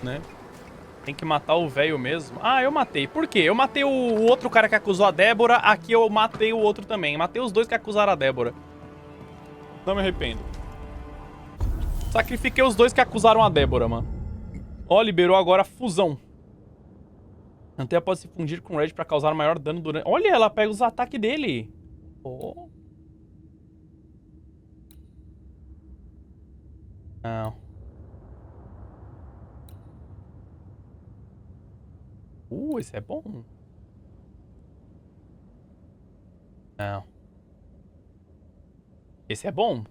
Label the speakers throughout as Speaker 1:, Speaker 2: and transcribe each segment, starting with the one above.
Speaker 1: né? Tem que matar o velho mesmo. Ah, eu matei. Por quê? Eu matei o outro cara que acusou a Débora. Aqui eu matei o outro também. Matei os dois que acusaram a Débora. Não me arrependo. Sacrifiquei os dois que acusaram a Débora, mano. Ó, liberou agora a fusão. Anteia pode se fundir com o Red pra causar maior dano durante... Olha, ela pega os ataques dele. Oh. Não. Esse é bom. Não. Esse é bom.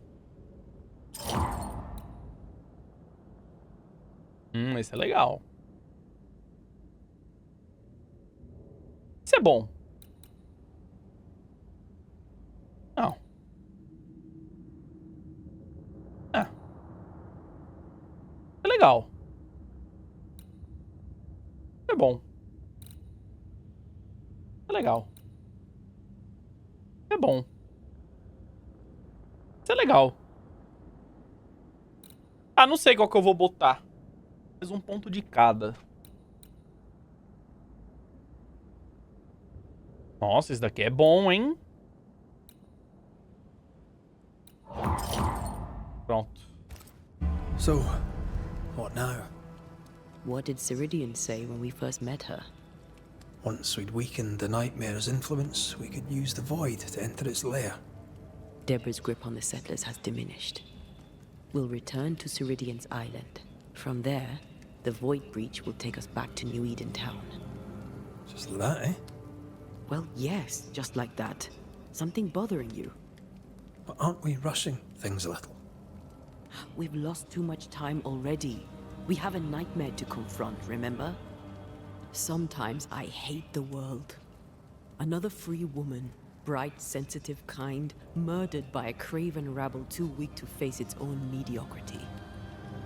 Speaker 1: Esse é legal. Esse é bom. Não. É legal. É bom. É legal. É bom. Isso é legal. Ah, não sei qual que eu vou botar. Mais um ponto de cada. Nossa, esse daqui é bom, hein? Pronto.
Speaker 2: So, what now?
Speaker 3: What did Ceridian say when we first met her?
Speaker 2: Once we'd weakened the Nightmare's influence, we could use the Void to enter its lair.
Speaker 3: Deborah's grip on the settlers has diminished. We'll return to Ceridian's island. From there, the Void Breach will take us back to New Eden Town.
Speaker 2: Just like that, eh?
Speaker 3: Well, yes, just like that. Something bothering you.
Speaker 2: But aren't we rushing things a little?
Speaker 3: We've lost too much time already. We have a nightmare to confront, remember? Sometimes I hate the world. Another free woman, bright, sensitive, kind, murdered by a craven rabble too weak to face its own mediocrity.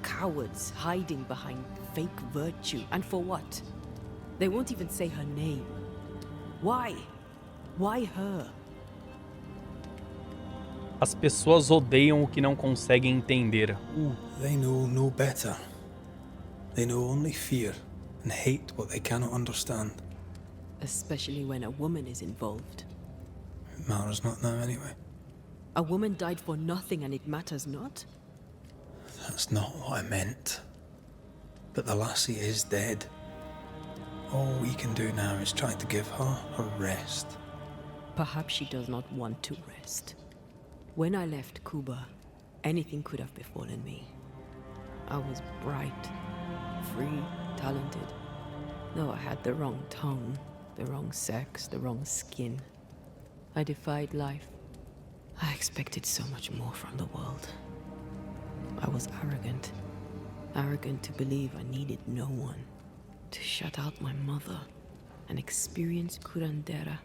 Speaker 3: Cowards hiding behind fake virtue. And for what? They won't even say her name. Why? Why her?
Speaker 1: As pessoas odeiam o que não conseguem entender.
Speaker 2: They know no better. They know only fear and hate what they cannot understand.
Speaker 3: Especially when a woman is involved.
Speaker 2: It matters not now anyway.
Speaker 3: A woman died for nothing and it matters not?
Speaker 2: That's not what I meant. But the lassie is dead. All we can do now is try to give her a rest.
Speaker 3: Perhaps she does not want to rest. When I left Cuba, anything could have befallen me. I was bright, free, talented. Though I had the wrong tongue, the wrong sex, the wrong skin. I defied life. I expected so much more from the world. I was arrogant. Arrogant to believe I needed no one. To shut out my mother and experience curandera.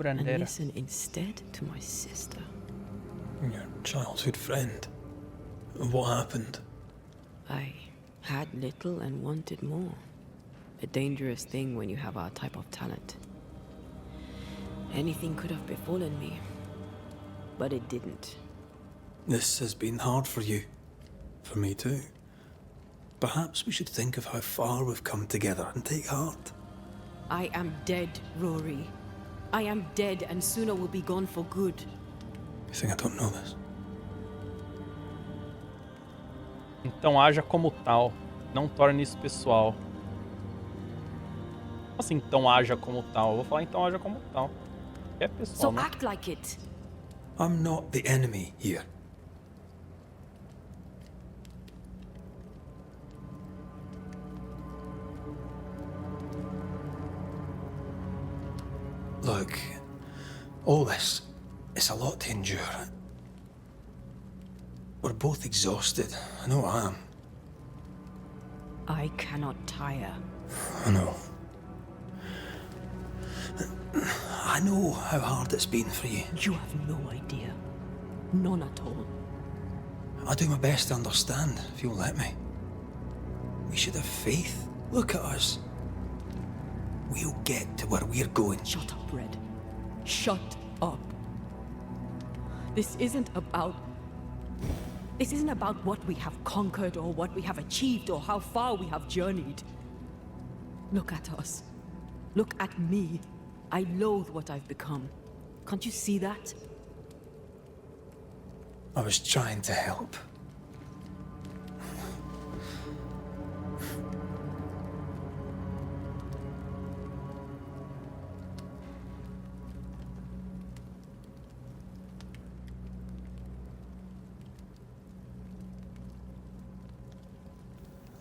Speaker 3: And listen instead to my sister.
Speaker 2: Your childhood friend. What happened?
Speaker 3: I had little and wanted more. A dangerous thing when you have our type of talent. Anything could have befallen me, but it didn't.
Speaker 2: This has been hard for you. For me too. Perhaps we should think of how far we've come together and take heart.
Speaker 3: I am dead, Rory. I am dead, and sooner will be gone for good.
Speaker 2: You think I don't know this?
Speaker 1: Então haja como tal. Não torne isso pessoal. Assim, então haja como tal. Eu vou falar então haja como tal. É pessoal,
Speaker 3: So
Speaker 1: né?
Speaker 3: act like it.
Speaker 2: I'm not the enemy here. Look, all this, it's a lot to endure. We're both exhausted. I know I am.
Speaker 3: I cannot tire.
Speaker 2: I know. I know how hard it's been for you.
Speaker 3: You have no idea. None at all.
Speaker 2: I'll do my best to understand, if you'll let me. We should have faith. Look at us. We'll get to where we're going.
Speaker 3: Shut up, Red. Shut up. This isn't about... This isn't about what we have conquered or what we have achieved or how far we have journeyed. Look at us. Look at me. I loathe what I've become. Can't you see that?
Speaker 2: I was trying to help.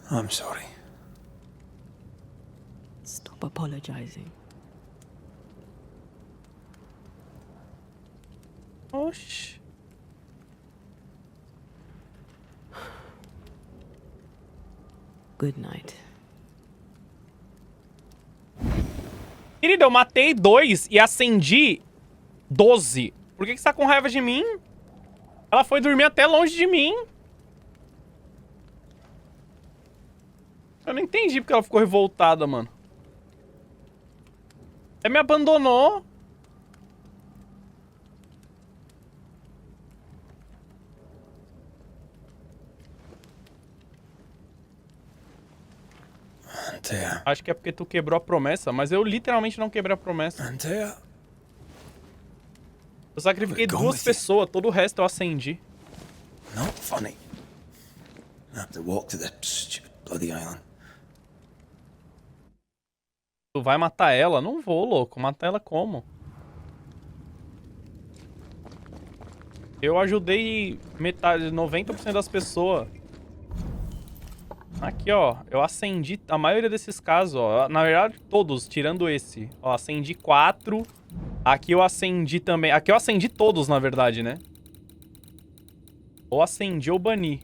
Speaker 2: I'm sorry.
Speaker 3: Stop apologizing.
Speaker 1: Oxi.
Speaker 3: Good night.
Speaker 1: Querida, eu matei 2 e acendi 12. Por que você tá com raiva de mim? Ela foi dormir até longe de mim. Eu não entendi porque ela ficou revoltada, mano. Até me abandonou.
Speaker 2: Antea.
Speaker 1: Acho que é porque tu quebrou a promessa, mas eu literalmente não quebrei a promessa.
Speaker 2: Antea.
Speaker 1: Eu sacrifiquei
Speaker 2: Go
Speaker 1: 2
Speaker 2: with you.
Speaker 1: pessoas, todo o resto eu acendi.
Speaker 2: Not funny. I have to walk to the stupid bloody island.
Speaker 1: Tu vai matar ela? Não vou, louco. Matar ela como? Eu ajudei metade, 90% das pessoas. Aqui, ó. Eu acendi a maioria desses casos, ó. Na verdade, todos, tirando esse. Ó, acendi 4. Aqui eu acendi também. Aqui eu acendi todos, na verdade, né? Ou acendi ou bani.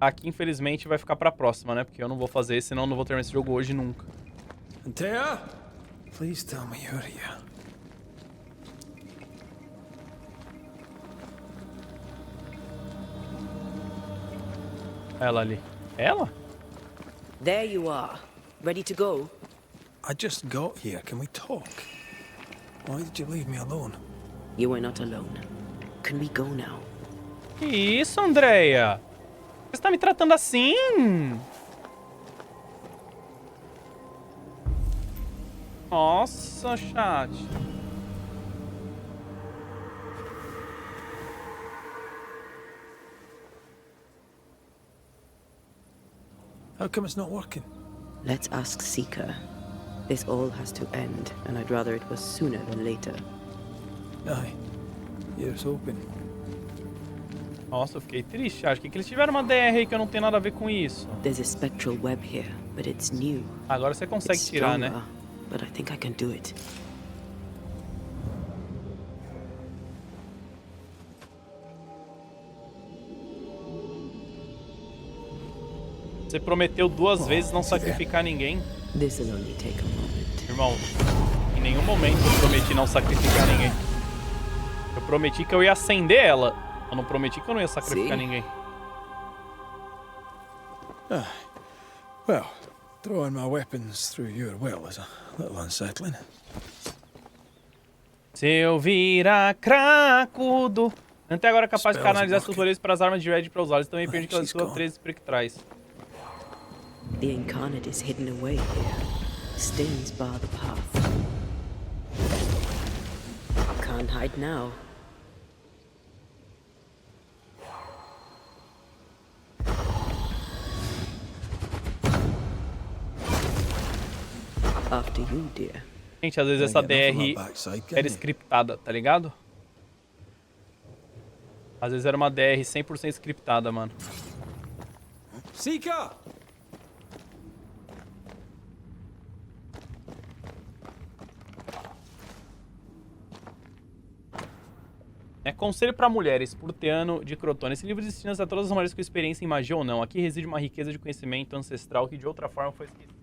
Speaker 1: Aqui, infelizmente, vai ficar pra próxima, né? Porque eu não vou fazer, senão eu não vou terminar esse jogo hoje nunca.
Speaker 2: Antea? Please tell me you're here.
Speaker 1: Ela ali. Ela?
Speaker 3: There you are. Ready to go?
Speaker 2: I just got here. Can we talk? Why did you leave me alone?
Speaker 3: You are not alone. Can we go now?
Speaker 1: Que isso, Andrea? Você tá me tratando assim? Nossa, chat.
Speaker 2: How come it's not working?
Speaker 3: Let's ask Seeker. This all has to end, and I'd rather it was sooner than later.
Speaker 2: Aye. Here's hoping.
Speaker 1: Nossa, eu fiquei triste. Acho que eles tiveram uma DR aí que eu não tenho nada a ver com isso.
Speaker 3: There's a spectral web here, but it's new.
Speaker 1: Agora você consegue
Speaker 3: It's
Speaker 1: tirar, né?
Speaker 3: stronger, but I think I can do it.
Speaker 1: Você prometeu 2 vezes não sacrificar ninguém.
Speaker 3: This'll only take a moment.
Speaker 1: Irmão, em nenhum momento eu prometi não sacrificar ninguém. Eu prometi que eu ia acender ela. Eu não prometi que eu não ia sacrificar
Speaker 3: Sim.
Speaker 1: ninguém.
Speaker 2: Well, throwing my weapons through your will is a little unsettling.
Speaker 1: Se eu virar cracudo. Até agora é capaz de
Speaker 2: Spells
Speaker 1: canalizar
Speaker 2: working.
Speaker 1: seus poderes para as armas de Red para usá-las. Também perde
Speaker 2: she's
Speaker 1: aquelas suas
Speaker 2: gone.
Speaker 1: 13 espectrais.
Speaker 3: The incarnate is hidden away here. Stains bar the path. Can't hide now. After you, dear.
Speaker 1: Gente, às vezes essa
Speaker 2: Can't get enough
Speaker 1: DR
Speaker 2: of my backside, can
Speaker 1: era
Speaker 2: you?
Speaker 1: scriptada, tá ligado? Às vezes era uma DR 100% scriptada, mano.
Speaker 2: Seeker!
Speaker 1: Conselho para mulheres, por Teano de Crotone. Esse livro destina-se a todas as mulheres com experiência em magia ou não. Aqui reside uma riqueza de conhecimento ancestral que de outra forma foi esquecido.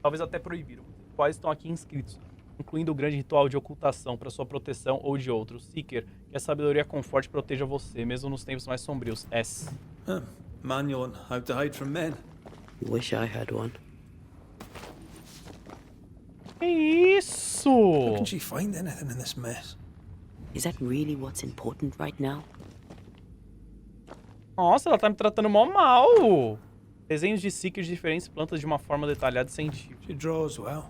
Speaker 1: Talvez até proibido. Quais estão aqui inscritos, incluindo o grande ritual de ocultação para sua proteção ou de outros. Seeker, que a sabedoria conforte e proteja você, mesmo nos tempos mais sombrios. S.
Speaker 2: Manual on how to hide from men.
Speaker 3: Wish I had one.
Speaker 1: Que isso? isso?
Speaker 2: How can she find anything in this mess?
Speaker 3: Is that really what's important right now?
Speaker 1: Nossa, ela tá me tratando mó mal. Desenhos de Seekers de diferentes plantas de uma forma detalhada e científica.
Speaker 2: She draws well.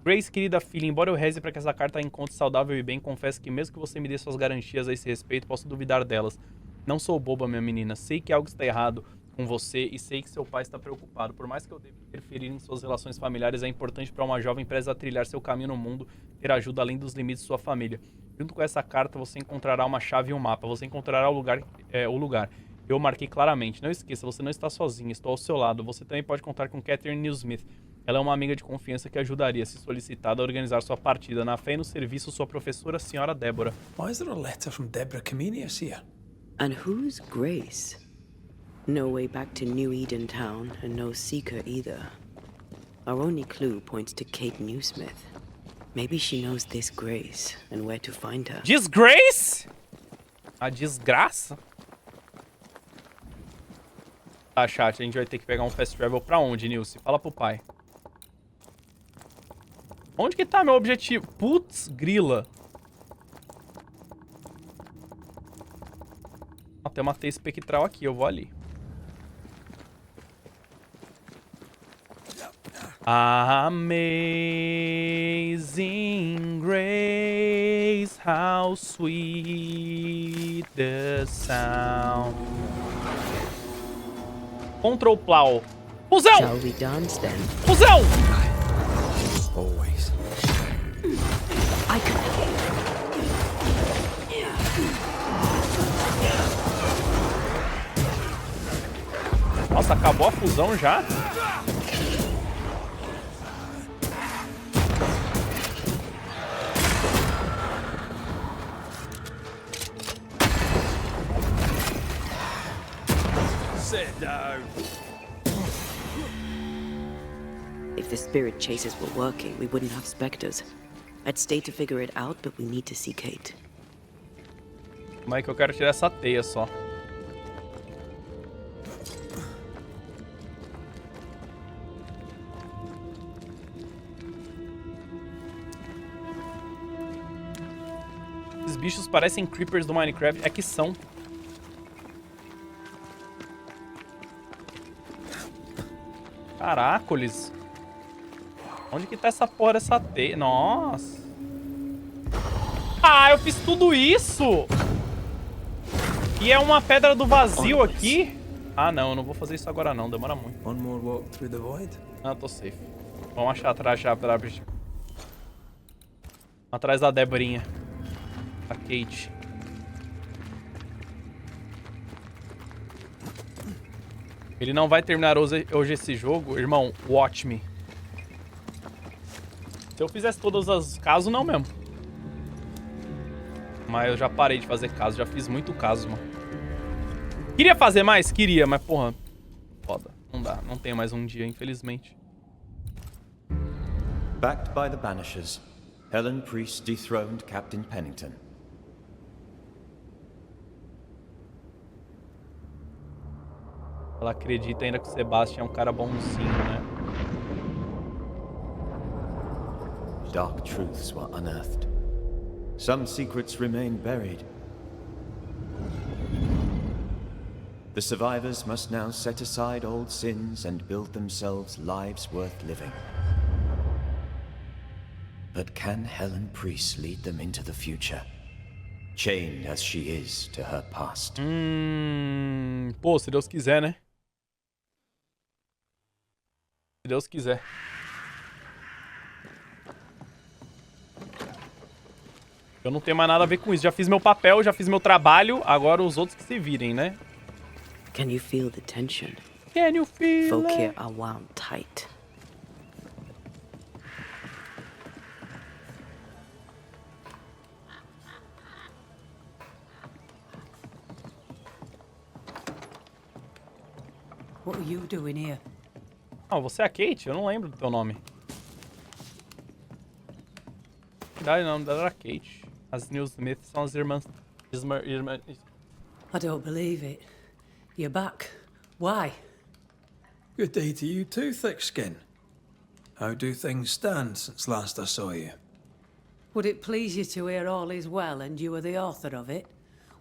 Speaker 1: Grace, querida filha, embora eu reze para que essa carta a encontre saudável e bem, confesso que mesmo que você me dê suas garantias a esse respeito, posso duvidar delas. Não sou boba, minha menina. Sei que algo está errado com você e sei que seu pai está preocupado. Por mais que eu deva interferir em suas relações familiares, é importante para uma jovem presa a trilhar seu caminho no mundo ter ajuda além dos limites de sua família. Junto com essa carta, você encontrará uma chave e um mapa. Você encontrará o lugar. Eu marquei claramente. Não esqueça, você não está sozinho. Estou ao seu lado. Você também pode contar com Catherine Newsmith. Ela é uma amiga de confiança que ajudaria, se solicitada, a organizar sua partida. Na fé e no serviço, sua professora, Sra. Débora.
Speaker 2: Why is there a letter from Deborah Comenius here?
Speaker 3: And who's Grace? No way back to New Eden Town, and no seeker either. Our only clue points to Kate Newsmith. Maybe she knows this Grace and where to find her.
Speaker 1: Disgrace? A desgraça? Tá, chat, a gente vai ter que pegar um fast travel pra onde, Nilce? Fala pro pai. Onde que tá meu objetivo? Putz, grila. Ah, tem uma teia espectral aqui, eu vou ali. Amazing grace, how sweet the sound. Control plow. Fusão!
Speaker 3: Shall we dance then?
Speaker 1: Fusão!
Speaker 2: Always.
Speaker 3: I can.
Speaker 1: Nossa, acabou a fusão já?
Speaker 3: If the spirit chases were working, we wouldn't have specters. I'd stay to figure it out, but we need to see Kate.
Speaker 1: Como é que eu quero tirar essa teia só? Esses bichos parecem creepers do Minecraft. É que são. Caracoles. Onde que tá essa porra dessa teia? Nossa. Ah, eu fiz tudo isso! E é uma pedra do vazio aqui? Ah, não, eu não vou fazer isso agora não, demora muito.
Speaker 2: One more walk through the void.
Speaker 1: Ah, tô safe. Vamos achar atrás já pra... Atrás da Deborinha. A Kate. Ele não vai terminar hoje esse jogo. Irmão, watch me. Se eu fizesse todos os casos, não mesmo. Mas eu já parei de fazer caso. Já fiz muito caso, mano. Queria fazer mais? Queria, mas porra. Foda. Não dá. Não tenho mais um dia, infelizmente.
Speaker 4: Backed by the Banishers, Helen Priest dethroned Captain Pennington.
Speaker 1: Ela acredita ainda que o Sebastian é um cara bonzinho, né?
Speaker 4: Dark truths were unearthed. Some secrets remain buried. The survivors must now set aside old sins and build themselves lives worth living. But can Helen Priest lead them into the future, chained as she is to her past?
Speaker 1: Pô, se Deus quiser, né? Se Deus quiser. Eu não tenho mais nada a ver com isso. Já fiz meu papel, já fiz meu trabalho. Agora os outros que se virem, né?
Speaker 3: Can you feel the tension?
Speaker 1: Can you feel
Speaker 3: Folk
Speaker 1: it?
Speaker 3: here are wound tight.
Speaker 5: What are you doing here?
Speaker 1: Ah, você é a Kate? Eu não lembro do teu nome. Verdade, não, não era a Kate. As Newsmith são as irmãs...
Speaker 5: I don't believe it. You're back. Why?
Speaker 2: Good day to you too, thick skin. How do things stand since last I saw you?
Speaker 5: Would it please you to hear all is well and you are the author of it?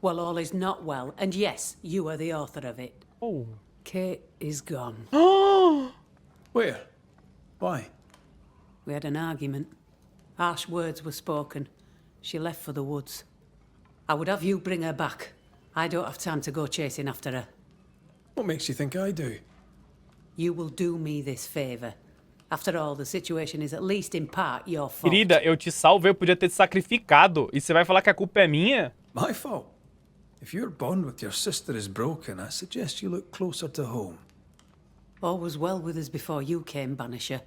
Speaker 5: Well, all is not well, and yes, you are the author of it.
Speaker 1: Oh.
Speaker 5: Kate is gone.
Speaker 2: Where? Why?
Speaker 5: We had an argument. Harsh words were spoken. She left for the woods. I would have you bring her back. I don't have time to go chasing after her.
Speaker 2: What makes you think I do?
Speaker 5: You will do me this favour. After all, the situation is at least in part your fault.
Speaker 1: Querida, eu te salvei, eu podia ter te sacrificado. E você vai falar que a culpa é minha?
Speaker 2: My fault. If your bond with your sister is broken, I suggest you look closer to home.
Speaker 5: All was well with us before you came, Banisher,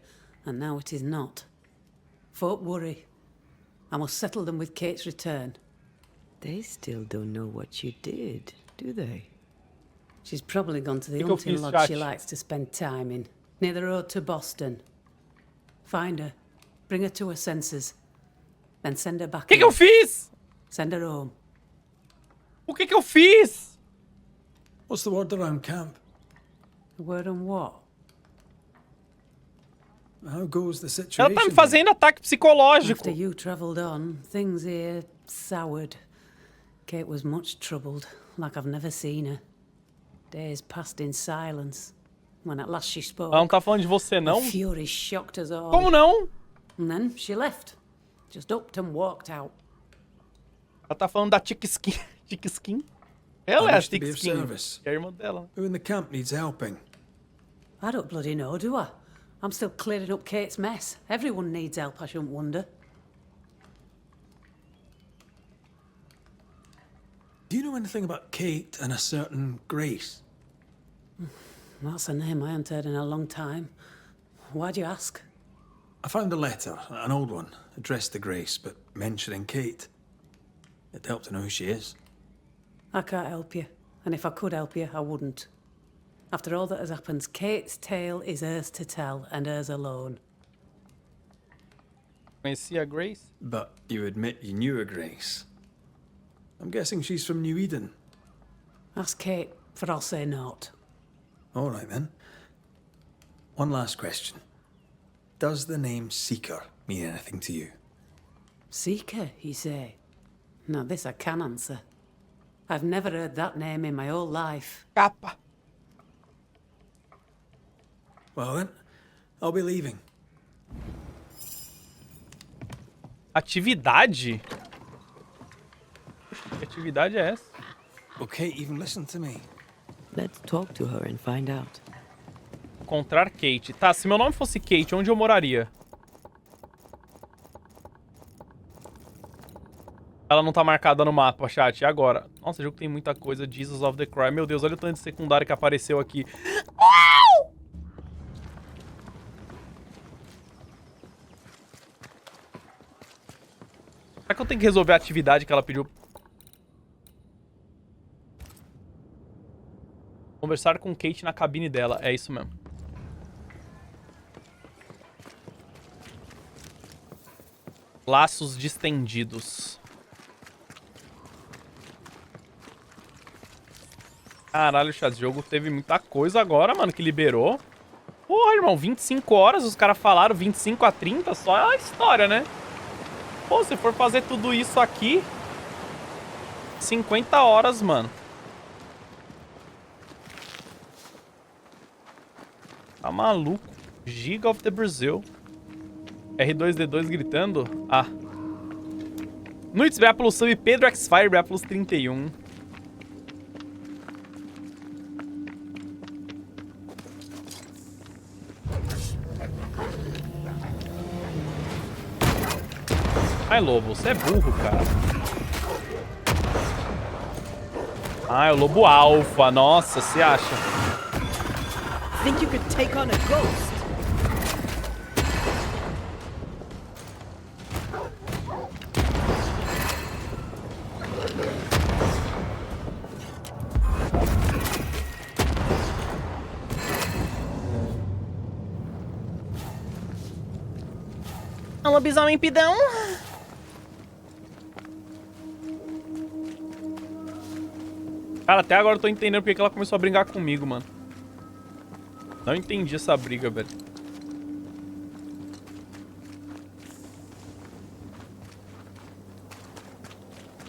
Speaker 5: and now it is not. Folk worry. I must settle them with Kate's return.
Speaker 3: They still don't know what you did, do they?
Speaker 5: She's probably gone to the
Speaker 1: Pick up
Speaker 5: hunting
Speaker 1: his
Speaker 5: lodge she
Speaker 1: scratch.
Speaker 5: likes to spend time in, near the road to Boston. Find her, bring her to her senses, then send her back
Speaker 1: O que
Speaker 5: here.
Speaker 1: eu fiz?
Speaker 5: Send her home.
Speaker 1: O que eu fiz?
Speaker 2: What's the word around camp?
Speaker 5: A word on what?
Speaker 2: How goes the
Speaker 1: Ela
Speaker 2: situation?
Speaker 1: tá me fazendo ataque psicológico.
Speaker 5: After you travelled on, things here soured. Kate was much troubled, like I've never seen her. Days passed in silence. When at last she spoke,
Speaker 1: Ela não tá falando de você, não?
Speaker 5: the fury shocked us all.
Speaker 1: Como não?
Speaker 5: And then she left. Just upped and walked out.
Speaker 1: Ela tá falando da Chick Skin. Chick Skin? Ela é a
Speaker 2: wish to
Speaker 1: Chick
Speaker 2: be of
Speaker 1: Skin.
Speaker 2: service.
Speaker 1: É a irmã dela.
Speaker 2: Who in the camp needs helping?
Speaker 5: I don't bloody know, do I? I'm still clearing up Kate's mess. Everyone needs help, I shouldn't wonder.
Speaker 2: Do you know anything about Kate and a certain Grace?
Speaker 5: That's a name I haven't heard in a long time. Why'd you ask?
Speaker 2: I found a letter, an old one, addressed to Grace, but mentioning Kate. It'd help to know who she is.
Speaker 5: I can't help you. And if I could help you, I wouldn't. After all that has happened, Kate's tale is hers to tell, and hers alone.
Speaker 1: Conhecia a Grace?
Speaker 2: But you admit you knew a Grace. I'm guessing she's from New Eden.
Speaker 5: Ask Kate, for I'll say naught.
Speaker 2: All right then. One last question. Does the name Seeker mean anything to you?
Speaker 5: Seeker, you say? Now this I can answer. I've never heard that name in my whole life.
Speaker 1: Capa.
Speaker 2: Well then, I'll be leaving.
Speaker 1: Atividade? Que atividade é essa?
Speaker 2: Will Kate even listen to me?
Speaker 3: Let's talk to her and find out.
Speaker 1: Encontrar Kate. Tá, se meu nome fosse Kate, onde eu moraria? Ela não tá marcada no mapa, chat. E agora? Nossa, o jogo tem muita coisa. Jesus of the Cry. Meu Deus, olha o tanto de secundário que apareceu aqui. Será que eu tenho que resolver a atividade que ela pediu? Conversar com Kate na cabine dela. É isso mesmo. Laços distendidos. Caralho, chat, esse jogo teve muita coisa agora, mano, que liberou. Porra, irmão, 25 horas, os caras falaram 25 a 30, só a história, né? Pô, se for fazer tudo isso aqui... 50 horas, mano. Tá maluco. Giga of the Brazil. R2D2 gritando. Ah. Nuits, obrigado pelo sub. Pedro X-Fire, obrigado pelos 31. Ai, Lobo, você é burro, cara. Ah, é o Lobo Alpha. Nossa, você acha?
Speaker 3: Think you could take on a ghost?
Speaker 1: É um lobisomem pidão. Cara, até agora eu tô entendendo porque que ela começou a brigar comigo, mano. Não entendi essa briga, velho.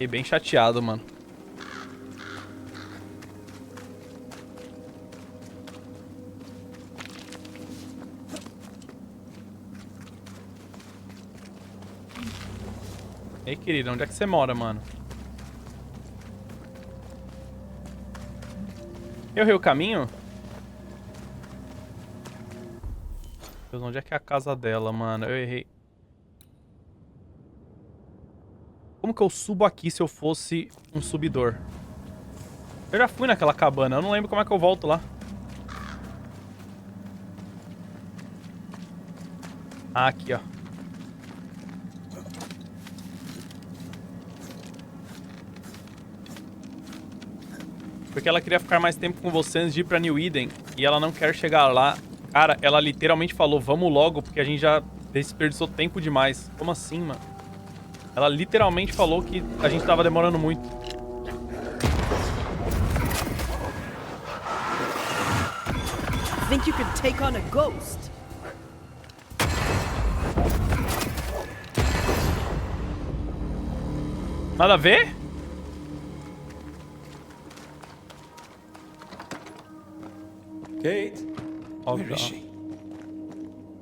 Speaker 1: Fiquei bem chateado, mano. Ei, querido, onde é que você mora, mano? Eu errei o caminho? Deus, onde é que é a casa dela, mano? Eu errei. Como que eu subo aqui se eu fosse um subidor? Eu já fui naquela cabana, eu não lembro como é que eu volto lá. Ah, aqui, ó. Porque ela queria ficar mais tempo com você antes de ir pra New Eden. E ela não quer chegar lá. Cara, ela literalmente falou, vamos logo, porque a gente já desperdiçou tempo demais. Como assim, mano? Ela literalmente falou que a gente tava demorando muito.
Speaker 3: Think you could take on a ghost?
Speaker 1: Nada a ver?
Speaker 2: Kate,
Speaker 1: Oh,
Speaker 2: where
Speaker 1: God.
Speaker 2: is she?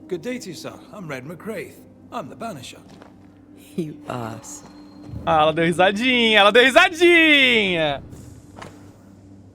Speaker 2: Good day to you, sir. I'm Red McCraith. I'm the Banisher.
Speaker 3: You ass.
Speaker 1: Ah, ela deu risadinha, ela deu risadinha!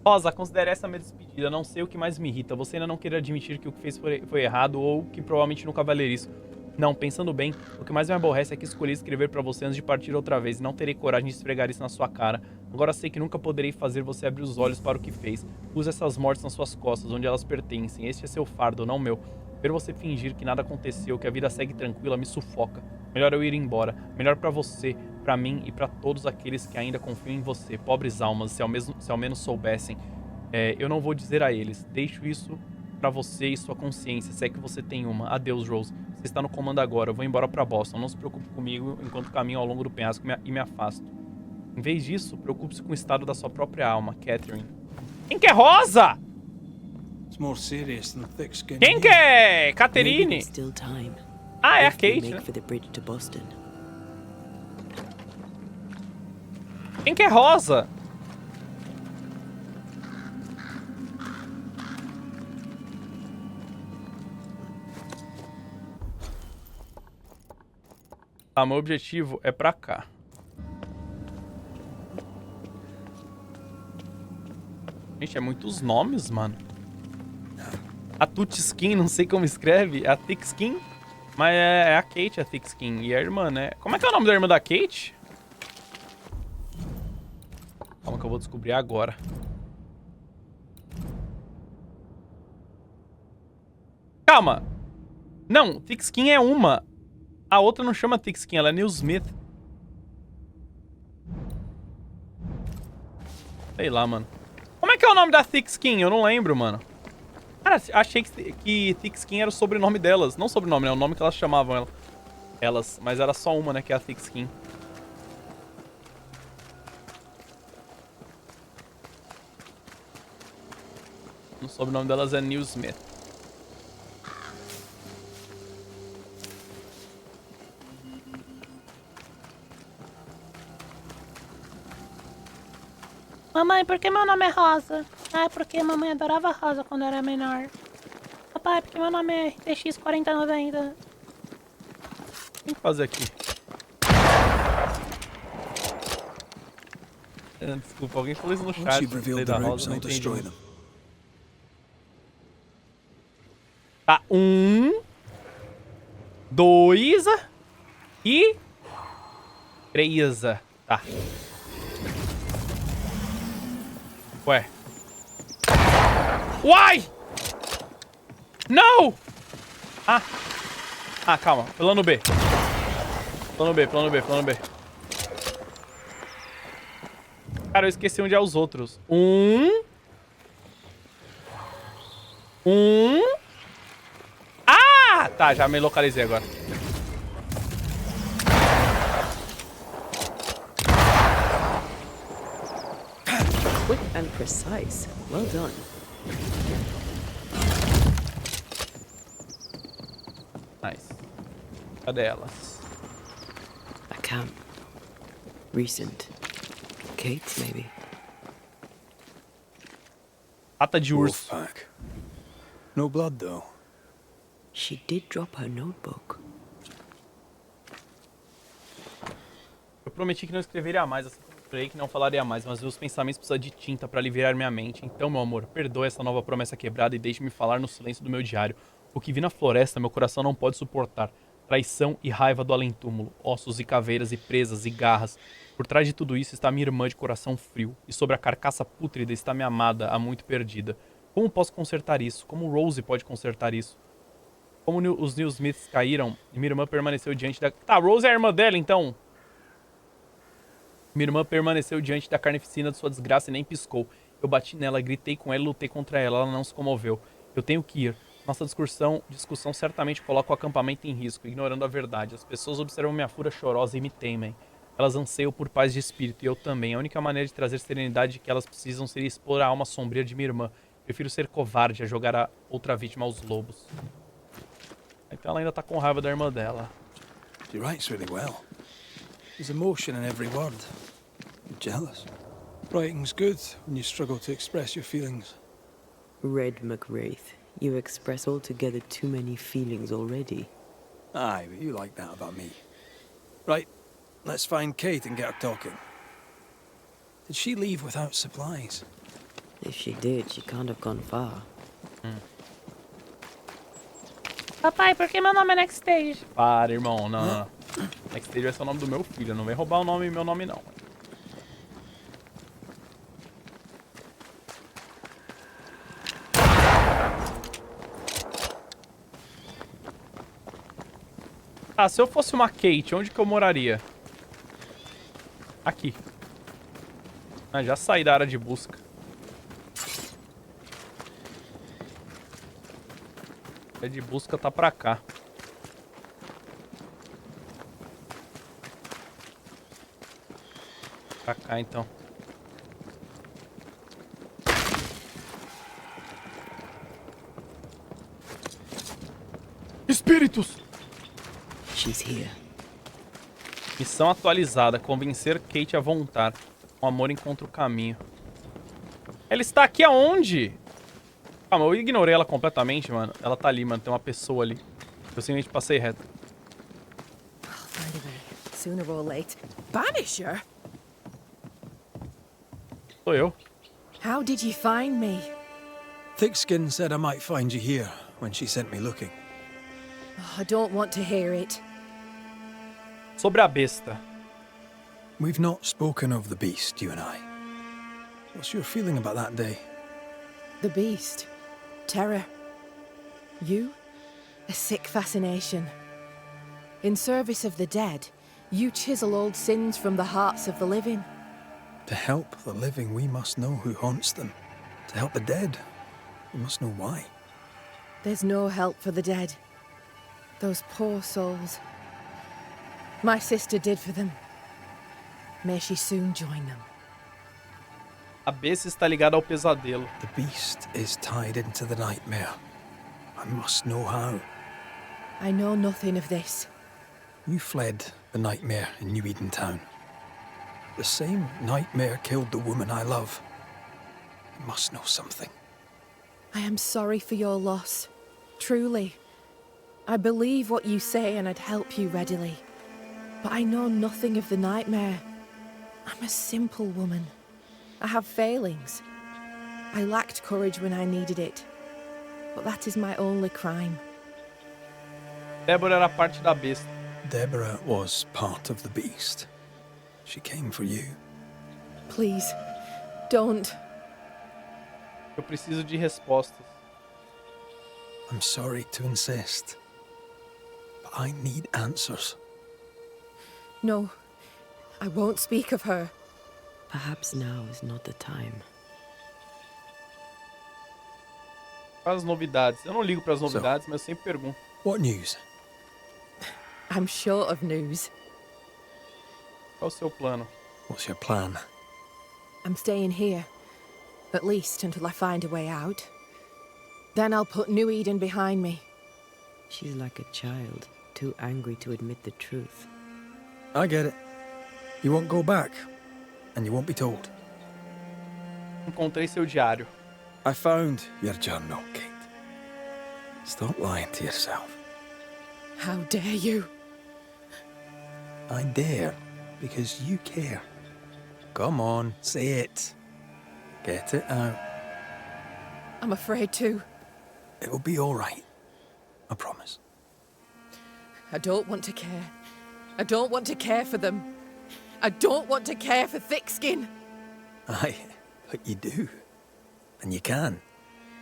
Speaker 1: Rosa, considere essa minha despedida. Não sei o que mais me irrita. Você ainda não querer admitir que o que fez foi errado ou que provavelmente nunca vai ler isso. Não, pensando bem, o que mais me aborrece é que escolhi escrever pra você antes de partir outra vez e não terei coragem de esfregar isso na sua cara. Agora sei que nunca poderei fazer você abrir os olhos para o que fez. Use essas mortes nas suas costas, onde elas pertencem. Este é seu fardo, não meu. Ver você fingir que nada aconteceu, que a vida segue tranquila, me sufoca. Melhor eu ir embora. Melhor pra você, pra mim e pra todos aqueles que ainda confiam em você. Pobres almas, se ao menos soubessem. Eu não vou dizer a eles. Deixo isso pra você e sua consciência, se é que você tem uma. Adeus, Rose. Você está no comando agora. Eu vou embora pra Boston. Não se preocupe comigo enquanto caminho ao longo do penhasco e me afasto. Em vez disso, preocupe-se com o estado da sua própria alma, Catherine. Quem que é Rosa?
Speaker 2: It's more serious than thick skin.
Speaker 1: Quem que é
Speaker 3: Maybe
Speaker 1: Catherine?
Speaker 3: there's still time.
Speaker 1: Ah, é a
Speaker 3: If we
Speaker 1: Kate,
Speaker 3: make
Speaker 1: né?
Speaker 3: for the bridge to Boston.
Speaker 1: Quem que é Rosa? Tá, meu objetivo é pra cá. Gente, é muitos nomes, mano. A Tut Skin, não sei como escreve. É a Thick Skin. Mas é a Kate, a Thick Skin. E a irmã, né? Como é que é o nome da irmã da Kate? Calma que eu vou descobrir agora. Calma. Não, Thick Skin é uma. A outra não chama Thick Skin, ela é New Smith. Sei lá, mano. Como é que é o nome da Thick Skin? Eu não lembro, mano. Cara, achei que Thick Skin era o sobrenome delas. Não sobrenome, né? O nome que elas chamavam elas. Mas era só uma, né? Que é a Thick Skin. O sobrenome delas é New Smith.
Speaker 6: Mamãe, por que meu nome é Rosa? Ah, é porque mamãe adorava Rosa quando era menor. Papai, porque meu nome é RTX 4090.
Speaker 1: O que fazer aqui? Desculpa, alguém falou isso no
Speaker 2: Once
Speaker 1: chat.
Speaker 2: you've
Speaker 1: Falei
Speaker 2: revealed
Speaker 1: da
Speaker 2: the
Speaker 1: Rosa,
Speaker 2: roots,
Speaker 1: não
Speaker 2: I'll
Speaker 1: entendi.
Speaker 2: destroy them.
Speaker 1: Tá, 1, 2 e 3. Tá. Ué. Uai! Não! Ah, calma. Plano B. Plano B. Cara, eu esqueci onde é os outros. 1. Ah! Tá, já me localizei agora.
Speaker 3: Quick and precise. Well done.
Speaker 1: Nice. Cadê elas?
Speaker 3: A camp. Recent. Kate, maybe.
Speaker 1: Rata de urso.
Speaker 2: Wolfpack. No blood, though.
Speaker 3: She did drop her notebook.
Speaker 1: Eu prometi que não escreveria mais, assim como falei que não falaria mais, mas meus pensamentos precisam de tinta para aliviar minha mente. Então, meu amor, perdoe essa nova promessa quebrada e deixe-me falar no silêncio do meu diário. O que vi na floresta, meu coração não pode suportar. Traição e raiva do além-túmulo, ossos e caveiras e presas e garras. Por trás de tudo isso está minha irmã de coração frio, e sobre a carcaça pútrida está minha amada, há muito perdida. Como posso consertar isso? Como Rose pode consertar isso? Como os New Smiths caíram, e minha irmã permaneceu diante da... Tá, Rose é a irmã dela, então. Minha irmã permaneceu diante da carnificina de sua desgraça e nem piscou. Eu bati nela, gritei com ela e lutei contra ela. Ela não se comoveu. Eu tenho que ir. Nossa discussão certamente coloca o acampamento em risco, ignorando a verdade. As pessoas observam minha fúria chorosa e me temem. Elas anseiam por paz de espírito, e eu também. A única maneira de trazer serenidade que elas precisam seria expor a alma sombria de minha irmã. Prefiro ser covarde a jogar a outra vítima aos lobos. Então ela ainda tá com raiva da irmã dela.
Speaker 2: She writes really well. There's emotion in every word. You're jealous. Writing's good when you struggle to express your feelings.
Speaker 3: Red McWraith, you express altogether too many feelings already.
Speaker 2: Aye, but you like that about me. Right, let's find Kate and get her talking. Did she leave without supplies?
Speaker 3: If she did, she can't have gone far.
Speaker 6: Papai, por que meu nome é Next Stage?
Speaker 1: Para, irmão. Não. Next Stage vai ser o nome do meu filho. Não vem roubar o nome meu nome, não. Ah, se eu fosse uma Kate, onde que eu moraria? Aqui. Ah, já saí da área de busca. A área de busca tá pra cá. Pra cá, então. Espíritos!
Speaker 3: She's here.
Speaker 1: Missão atualizada. Convencer Kate a voltar. O amor encontra o caminho. Ela está aqui aonde? Calma, eu ignorei ela completamente, mano. Ela tá ali, mano. Tem uma pessoa ali. Eu simplesmente passei reto.
Speaker 7: Finally, sooner or late. Banisher?
Speaker 1: Sou eu.
Speaker 7: How did you find me?
Speaker 2: Thickskin said I might find you here when she sent me looking.
Speaker 7: Oh, I don't want to hear it.
Speaker 1: Sobre a besta.
Speaker 2: We've not spoken of the beast, you and I. What's your feeling about that day?
Speaker 7: The beast. Terror. You? A sick fascination. In service of the dead, you chisel old sins from the hearts of the living.
Speaker 2: To help the living, we must know who haunts them. To help the dead, we must know why.
Speaker 7: There's no help for the dead. Those poor souls. My sister did for them. May she soon join them.
Speaker 1: A besta está ligada ao pesadelo.
Speaker 2: The beast is tied into the nightmare. I must know how.
Speaker 7: I know nothing of this.
Speaker 2: You fled the nightmare in New Eden Town. The same nightmare killed the woman I love. You must know something.
Speaker 7: I am sorry for your loss. Truly. I believe what you say and I'd help you readily. But I know nothing of the nightmare. I'm a simple woman. I have failings. I lacked courage when I needed it. But that is my only crime.
Speaker 1: Débora era parte da besta.
Speaker 2: Deborah was part of the beast. She came for you.
Speaker 7: Please, don't.
Speaker 1: Eu preciso de respostas.
Speaker 2: I'm sorry to insist, but I need answers.
Speaker 7: No, I won't speak of her.
Speaker 3: Perhaps now is not the time.
Speaker 1: Quais as novidades? Eu não ligo para as novidades, mas eu sempre pergunto.
Speaker 2: What news?
Speaker 7: I'm short of news.
Speaker 1: Qual o seu plano?
Speaker 2: What's your plan?
Speaker 7: I'm staying here. At least until I find a way out. Then I'll put New Eden behind me.
Speaker 3: She's like a child, too angry to admit the truth.
Speaker 2: I get it. You won't go back. and you won't be told.
Speaker 1: Encontrei seu diário.
Speaker 2: I found your journal, Kate. Stop lying to yourself.
Speaker 7: How dare you?
Speaker 2: I dare, because you care. Come on, say it. Get it out.
Speaker 7: I'm afraid to.
Speaker 2: It'll be all right. I promise.
Speaker 7: I don't want to care. I don't want to care for them. I don't want to care for Thickskin.
Speaker 2: Aye, but you do. And you can.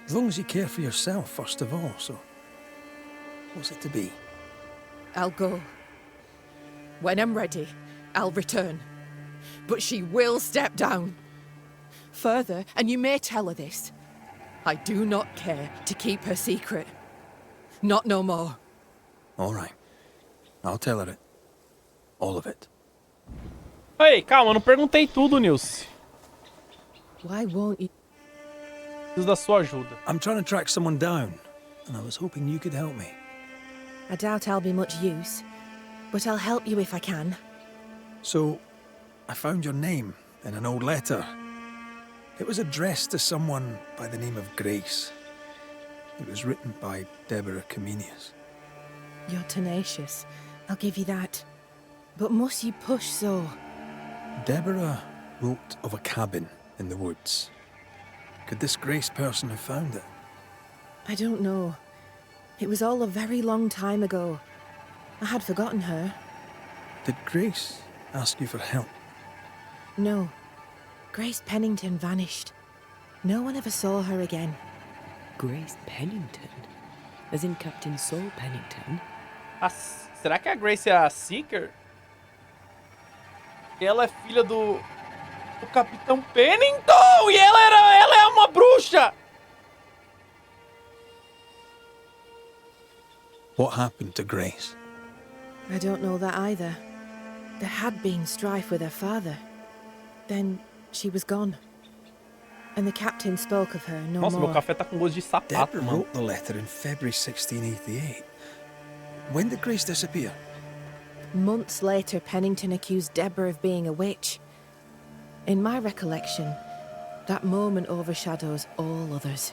Speaker 2: As long as you care for yourself, first of all, so... What's it to be?
Speaker 7: I'll go. When I'm ready, I'll return. But she will step down. Further, and you may tell her this, I do not care to keep her secret. Not no more.
Speaker 2: All right. I'll tell her it. All of it.
Speaker 1: Ei, calma, eu não perguntei tudo, Nilce.
Speaker 7: Why won't you?
Speaker 1: Preciso da sua ajuda.
Speaker 2: I'm trying to track someone down, and I was hoping you could help me.
Speaker 7: I doubt I'll be much use, but I'll help you if I can.
Speaker 2: So, I found your name in an old letter. It was addressed to someone by the name of Grace. It was written by Deborah Comenius.
Speaker 7: You're tenacious. I'll give you that. But must you push so?
Speaker 2: Deborah wrote of a cabin in the woods. Could this Grace person have found it?
Speaker 7: I don't know. It was all a very long time ago. I had forgotten her.
Speaker 2: Did Grace ask you for help?
Speaker 7: No. Grace Pennington vanished. No one ever saw her again.
Speaker 3: Grace Pennington? As in Captain Saul Pennington?
Speaker 1: Será que a Grace é a Seeker? Ela é filha do Capitão Pennington! E ela é uma bruxa!
Speaker 2: What happened to Grace?
Speaker 7: I don't know that either. There had been strife with her father. Then she was gone. And the captain spoke of her no
Speaker 1: Nossa,
Speaker 7: more.
Speaker 1: meu café tá com gosto de sapato,
Speaker 2: Deborah
Speaker 1: mano.
Speaker 2: wrote the letter in February 1688. When did Grace disappear?
Speaker 7: Months later, Pennington accused Deborah of being a witch. In my recollection, that moment overshadows all others.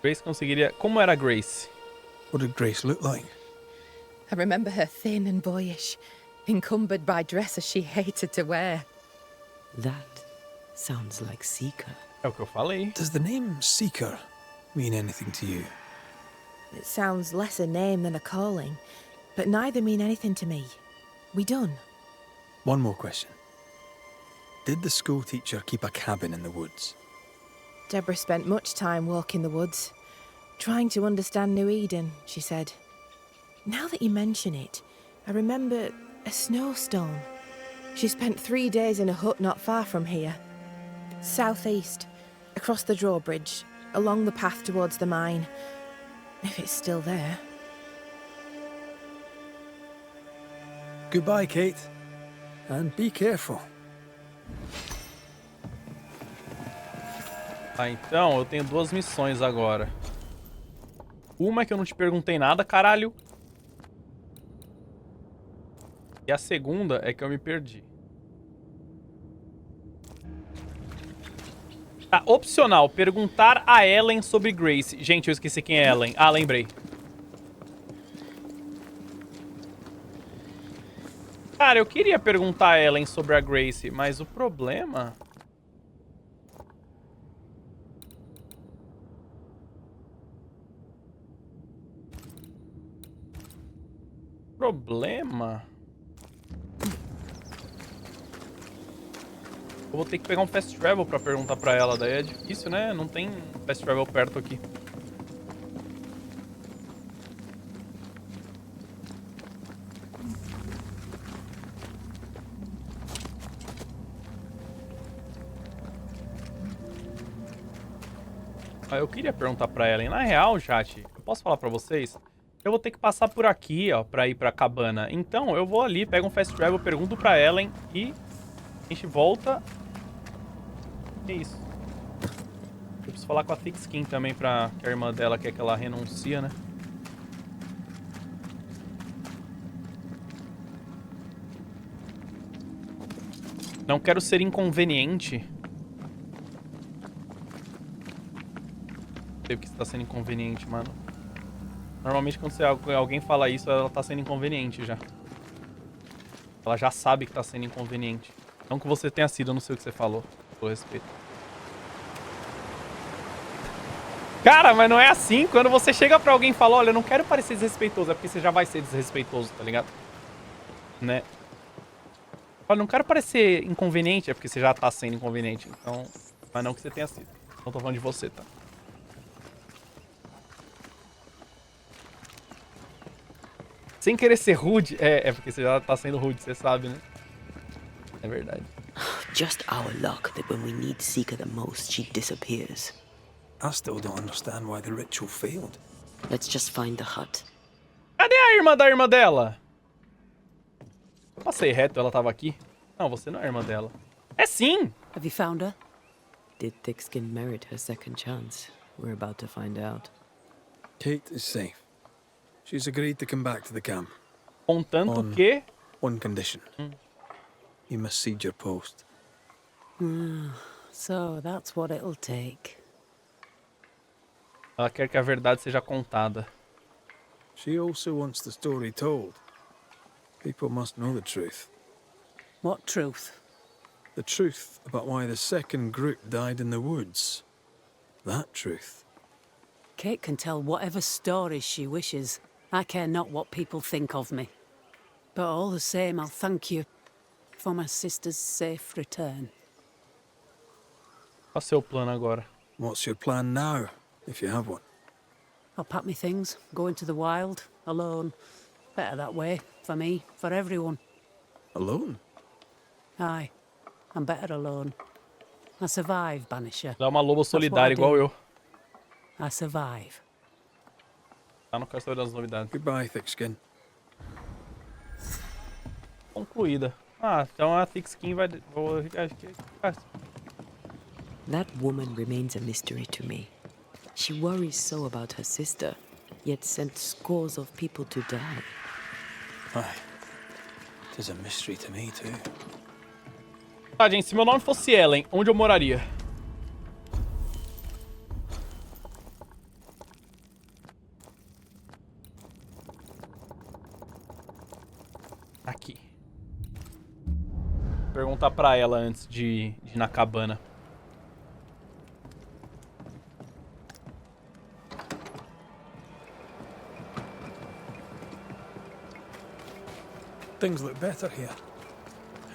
Speaker 1: Grace conseguiria... Como era a Grace?
Speaker 2: What did Grace look like?
Speaker 7: I remember her thin and boyish, encumbered by dresses she hated to wear.
Speaker 3: That sounds like Seeker.
Speaker 1: É o que eu falei.
Speaker 2: Does the name Seeker mean anything to you?
Speaker 7: It sounds less a name than a calling, but neither mean anything to me. We done?
Speaker 2: One more question. Did the school teacher keep a cabin in the woods?
Speaker 7: Deborah spent much time walking the woods, trying to understand New Eden, she said. Now that you mention it, I remember a snowstorm. She spent 3 days in a hut not far from here. Southeast, across the drawbridge, along the path towards the mine. If it's still there.
Speaker 2: Goodbye, Kate. And be careful.
Speaker 1: Tá, então, eu tenho duas missões agora. Uma é que eu não te perguntei nada, caralho. E a segunda é que eu me perdi. Tá, opcional, perguntar a Ellen sobre Grace. Gente, eu esqueci quem é Ellen. Ah, lembrei. Cara, eu queria perguntar a Ellen sobre a Grace, mas o problema... Eu vou ter que pegar um fast travel pra perguntar pra ela, daí é difícil, né? Não tem fast travel perto aqui. Eu queria perguntar pra ela, na real, chat, eu posso falar pra vocês? Eu vou ter que passar por aqui, ó, pra ir pra cabana. Então, eu vou ali, pego um fast travel, pergunto pra Ellen e a gente volta. É isso. Eu preciso falar com a Thick Skin também, pra que a irmã dela quer que ela renuncia, né? Não quero ser inconveniente. Não sei porque você tá sendo inconveniente, mano. Normalmente quando alguém fala isso, ela tá sendo inconveniente já. Ela já sabe que tá sendo inconveniente. Não que você tenha sido, eu não sei o que você falou. Por respeito. Cara, mas não é assim. Quando você chega pra alguém e fala, olha, eu não quero parecer desrespeitoso, é porque você já vai ser desrespeitoso, tá ligado? Né? Olha, não quero parecer inconveniente, é porque você já tá sendo inconveniente. Então, mas não que você tenha sido. Não tô falando de você, tá? Sem querer ser rude, é porque você já tá sendo rude, você sabe, né? É verdade.
Speaker 3: Just our luck that when we need Seeker the most, she disappears.
Speaker 2: I still don't understand why the ritual failed.
Speaker 3: Let's just find the hut.
Speaker 1: Cadê a irmã da irmã dela? Eu passei reto, ela tava aqui. Não, você não é a irmã dela. É sim!
Speaker 5: Have you found her?
Speaker 3: Did Thickskin merit her second chance? We're about to find out.
Speaker 2: Kate is safe. She's agreed to come back to the camp.
Speaker 1: Contanto
Speaker 2: On-
Speaker 1: que...
Speaker 2: One condition. You must cede your post.
Speaker 5: So that's what it'll take.
Speaker 1: Ela quer que a verdade seja contada.
Speaker 2: She also wants the story told. People must know the truth.
Speaker 5: What truth?
Speaker 2: The truth about why the second group died in the woods. That truth.
Speaker 5: Kate can tell whatever stories she wishes. I care not what people think of me. But all the same, I'll thank you for my sister's safe return.
Speaker 1: Qual é o seu plano agora?
Speaker 2: What's your plan now, if you have one?
Speaker 5: I'll pack my things, go into the wild, alone. Better that way, for me, for everyone.
Speaker 2: Alone?
Speaker 5: Aye, I'm better alone. I survive, Banisher.
Speaker 1: Ela é uma loba
Speaker 5: what
Speaker 1: solidária
Speaker 5: I
Speaker 1: igual
Speaker 5: do.
Speaker 1: eu.
Speaker 5: I survive.
Speaker 1: Tá, não quero saber das novidades.
Speaker 2: Goodbye, Thickskin.
Speaker 1: Concluída. Ah, então a Thick Skin vai...
Speaker 3: That woman remains a mystery to me. She worries so about her sister, yet sent scores of people to die.
Speaker 2: Aye. It is a mystery to me, too.
Speaker 1: Tá, gente, se meu nome fosse Ellen, onde eu moraria? Aqui. Vou perguntar pra ela antes de ir na cabana.
Speaker 2: Things look better here.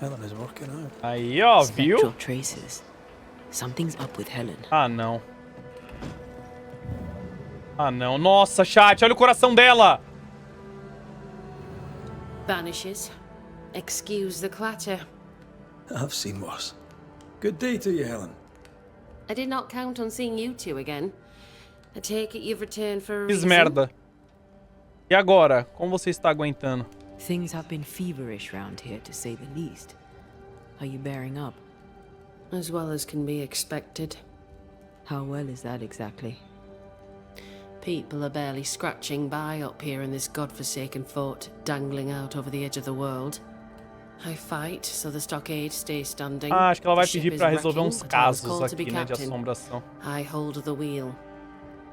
Speaker 2: Helen is working out.
Speaker 1: Aí, ó, viu?
Speaker 3: Spectral traces. Something's up with Helen.
Speaker 1: Ah, não. Ah, não. Nossa, chat, olha o coração dela!
Speaker 8: Vanishes. Excuse the clatter.
Speaker 2: I've seen worse. Good day to you, Helen.
Speaker 8: I did not count on seeing you two again. I take it you've returned for a
Speaker 1: Fiz
Speaker 8: reason.
Speaker 1: merda. E agora? Como você está aguentando?
Speaker 3: Things have been feverish round here, to say the least. Are you bearing up?
Speaker 8: As well as can be expected.
Speaker 3: How well is that exactly?
Speaker 8: People are barely scratching by up here in this godforsaken fort, dangling out over the edge of the world. I fight so the stockade stays standing.
Speaker 1: Ah, acho que ela vai
Speaker 8: The ship
Speaker 1: pedir
Speaker 8: is
Speaker 1: pra resolver
Speaker 8: wrecking,
Speaker 1: uns
Speaker 8: but I was
Speaker 1: casos
Speaker 8: called to be
Speaker 1: aqui, né, de
Speaker 8: captain.
Speaker 1: assombração.
Speaker 8: I hold the wheel.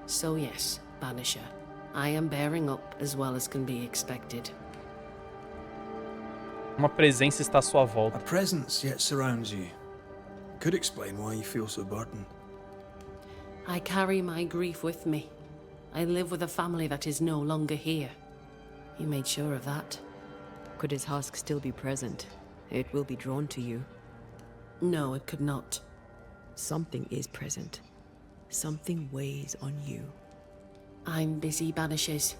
Speaker 8: So yes, Banisher, I am bearing up as well as can be expected.
Speaker 1: Uma presença está à sua
Speaker 2: A
Speaker 1: volta.
Speaker 2: presence yet surrounds you. Could explain why you feel so burdened.
Speaker 8: I carry my grief with me. I live with a family that is no longer here. You made sure of that?
Speaker 3: Could his husk still be present? It will be drawn to you.
Speaker 8: No, it could not.
Speaker 3: Something is present. Something weighs on you.
Speaker 8: I'm busy, Banishers.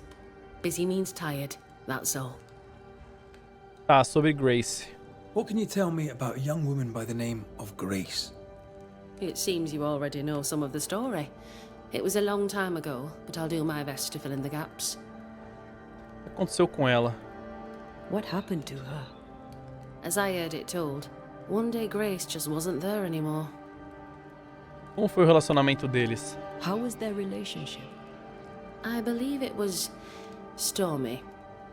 Speaker 8: Busy means tired, that's all.
Speaker 1: Tá, sobre Grace.
Speaker 2: What can you tell me about a young woman by the name of Grace?
Speaker 8: It seems you already know some of the story. It was a long time ago, but I'll do my best to fill in the gaps.
Speaker 1: O que aconteceu com ela?
Speaker 3: What happened to her?
Speaker 8: As I heard it told, one day Grace just wasn't there anymore.
Speaker 1: Como foi o relacionamento deles?
Speaker 3: How was their relationship?
Speaker 8: I believe it was stormy,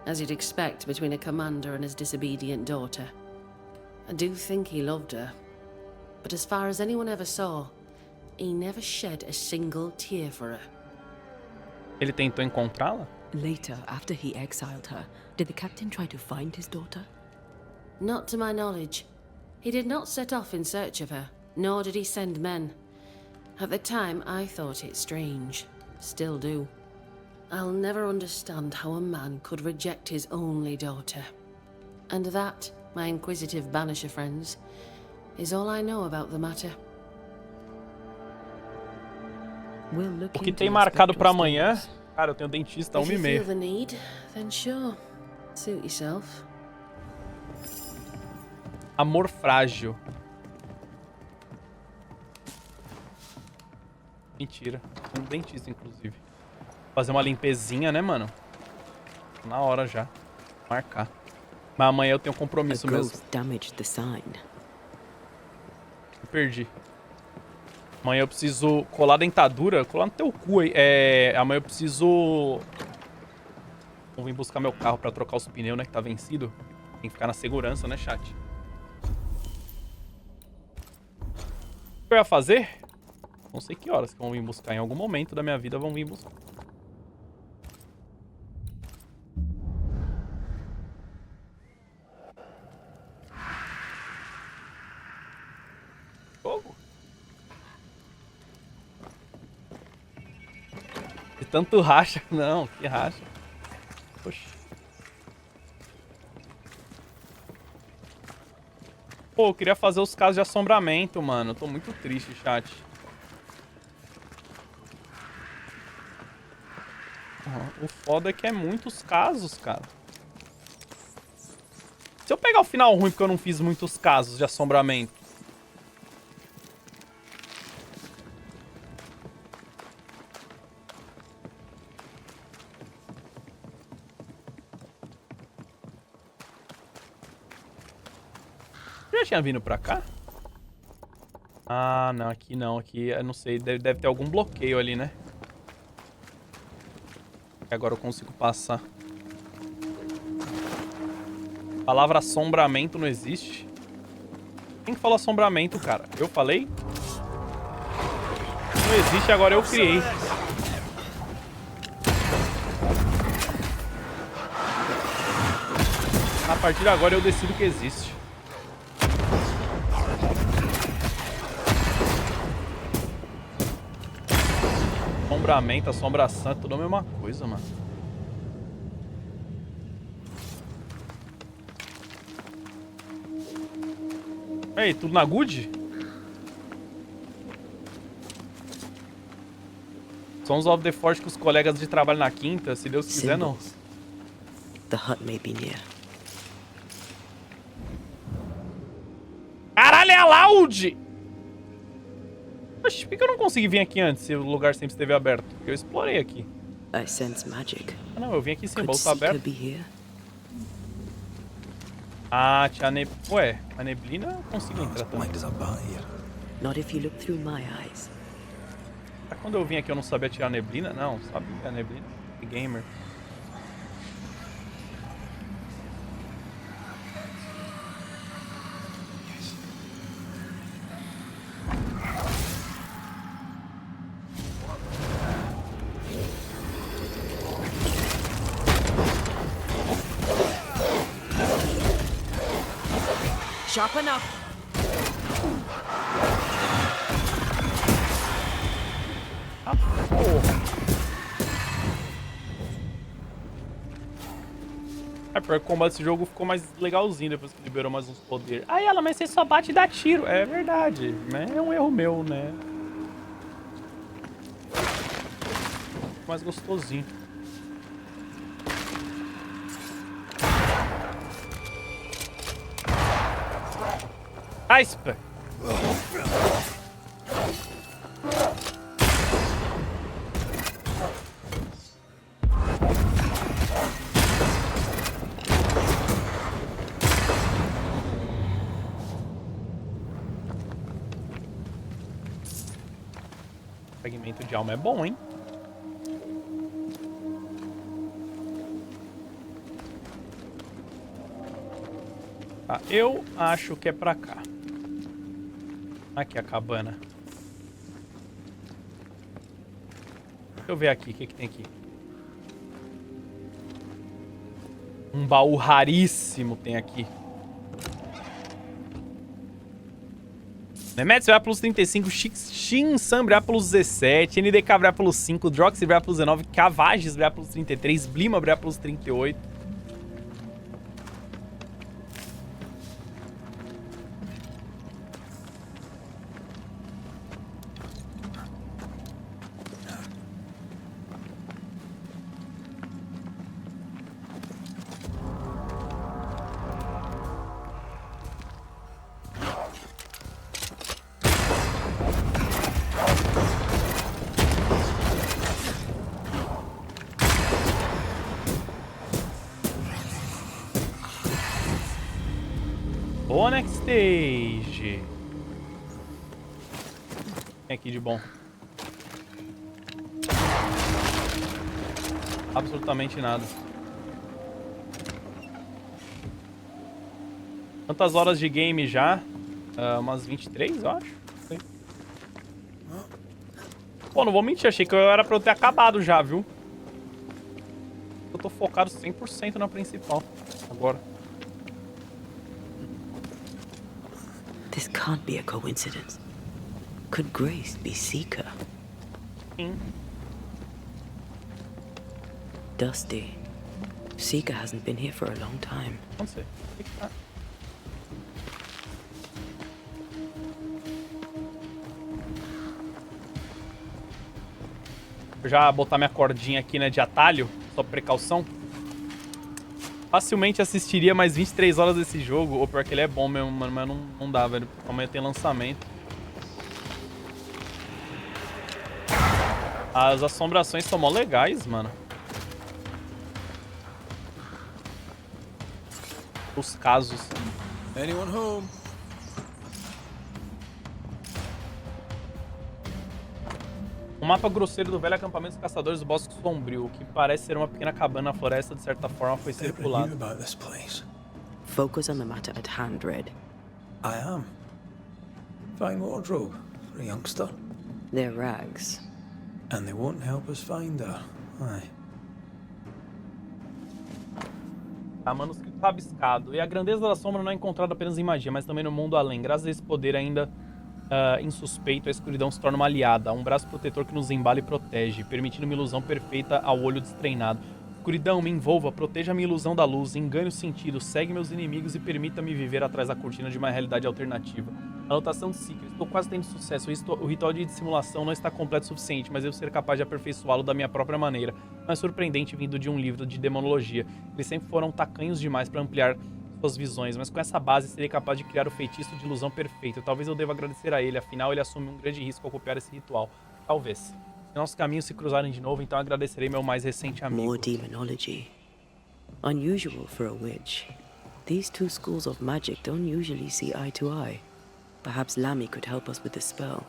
Speaker 8: as you'd expect between a commander and his disobedient daughter. I do think he loved her. But as far as anyone ever saw, he never shed a single tear for her.
Speaker 1: Ele tentou encontrá-la?
Speaker 3: Later, after he exiled her, did the captain try to find his daughter?
Speaker 8: Not to my knowledge. He did not set off in search of her, nor did he send men. At the time, I thought it strange. Still do. I'll never understand how a man could reject his only daughter. And that, my inquisitive banisher friends, is all I know about the matter.
Speaker 3: We'll look
Speaker 1: O que
Speaker 3: into
Speaker 1: tem
Speaker 3: the
Speaker 1: marcado pra
Speaker 3: spectral
Speaker 1: amanhã?
Speaker 3: stories.
Speaker 1: Cara, eu tenho dentista
Speaker 8: If you feel
Speaker 1: 1h30.
Speaker 8: the need, then sure. Suit yourself.
Speaker 1: Amor frágil. Mentira. Tem um dentista, inclusive. Fazer uma limpezinha, né, mano? Na hora já. Marcar. Mas amanhã eu tenho um
Speaker 3: A
Speaker 1: compromisso mesmo.
Speaker 3: ghost damaged the sign.
Speaker 1: Eu perdi. Amanhã eu preciso colar a dentadura. Colar no teu cu aí. Amanhã eu preciso... Vou vir buscar meu carro pra trocar os pneus, né? Que tá vencido. Tem que ficar na segurança, né, chat? O que eu ia fazer? Não sei que horas que vão vir buscar. Em algum momento da minha vida vão vir buscar. Fogo. De tanto racha. Não, que racha. Poxa. Pô, eu queria fazer os casos de assombramento, mano. Eu tô muito triste, chat. O foda é que é muitos casos, cara. Se eu pegar o final ruim porque eu não fiz muitos casos de assombramento. Já tinha vindo pra cá? Ah, não, aqui não. Aqui, eu não sei, deve ter algum bloqueio ali, né? Agora eu consigo passar. A palavra assombramento não existe. Quem que falou assombramento, cara? Eu falei? Não existe, agora eu criei. A partir de agora eu decido que existe. Assombramento, assombração, é tudo a mesma coisa, mano. Ei, tudo na good? Sons of the Forge com os colegas de trabalho na quinta, se Deus quiser, não.
Speaker 3: Symbols. The hut may be near.
Speaker 1: Caralho, é a Loud! Oxi, por que eu não consegui vir aqui antes, se o lugar sempre esteve aberto? Porque eu explorei aqui.
Speaker 3: I sense magic.
Speaker 1: Ah, não, eu vim aqui sim, o
Speaker 3: Could
Speaker 1: baú tá
Speaker 3: Seeker
Speaker 1: aberto.
Speaker 3: be here?
Speaker 1: Ah, tinha neblina. Ué, a neblina eu consigo entrar também.
Speaker 2: Blind as a bat here.
Speaker 3: Not if you look through my eyes.
Speaker 1: Será que quando eu vim aqui eu não sabia tirar a neblina? Não, sabia a neblina. Gamer.
Speaker 3: Sharpen up!
Speaker 1: Ah, porra. É, porque o combate desse jogo ficou mais legalzinho depois que liberou mais uns poderes. Ah, ela, mas você só bate e dá tiro. É verdade, mas é um erro meu, né? Mais gostosinho. Aspa! Fragmento de alma é bom, hein? Tá, eu acho que é pra cá. Aqui a cabana. Deixa eu ver aqui, o que tem aqui. Um baú raríssimo tem aqui. Nemetis vai plus 35, Shin-San vai plus 17, NDK vai plus 5, Droxy vai plus 19, Cavages vai plus 33, Blima vai plus 38. Boa next stage. Tem aqui de bom. Absolutamente nada. Quantas horas de game já? Umas 23, eu acho. Não sei. Pô, não vou mentir, achei que era pra eu ter acabado já, viu? Eu tô focado 100% na principal agora.
Speaker 3: This can't be a coincidence. Could Grace be Seeker?
Speaker 1: Sim.
Speaker 3: Dusty. Seeker hasn't been here for a long time.
Speaker 1: Não sei. Vou já botar minha cordinha aqui, né, de atalho, só precaução. Facilmente assistiria mais 23 horas desse jogo. Ou pior que ele é bom mesmo, mano, mas não dá, velho. Amanhã tem lançamento. As assombrações são mó legais, mano. Os casos.
Speaker 2: Anyone home?
Speaker 1: Um mapa grosseiro do velho acampamento dos caçadores do Bosque Sombrio, o que parece ser uma pequena cabana na floresta, de certa forma, foi circulado.
Speaker 2: About this place.
Speaker 3: Focus on the matter at hand, Red.
Speaker 2: I am. Fine wardrobe for a youngster.
Speaker 3: They're rags.
Speaker 2: And they won't help us find her. Aye.
Speaker 1: Tá, manuscrito rabiscado. E a grandeza da sombra não é encontrada apenas em magia, mas também no mundo além. Graças a esse poder ainda insuspeito, a escuridão se torna uma aliada, um braço protetor que nos embala e protege, permitindo uma ilusão perfeita ao olho destreinado. Escuridão, me envolva, proteja minha ilusão da luz, engane os sentidos, segue meus inimigos e permita-me viver atrás da cortina de uma realidade alternativa. Anotação de Seeker. Estou quase tendo sucesso. O ritual de dissimulação não está completo o suficiente, mas devo ser capaz de aperfeiçoá-lo da minha própria maneira. Não é surpreendente vindo de um livro de demonologia. Eles sempre foram tacanhos demais para ampliar suas visões, mas com essa base serei capaz de criar o feitiço de ilusão perfeito. Talvez eu deva agradecer a ele, afinal ele assume um grande risco ao copiar esse ritual. Talvez. Se nossos caminhos se cruzarem de novo, então agradecerei meu mais recente amigo.
Speaker 3: More demonology. Unusual for a witch. These two schools of magic don't usually see eye to eye. Perhaps Lamy could help us with the spell.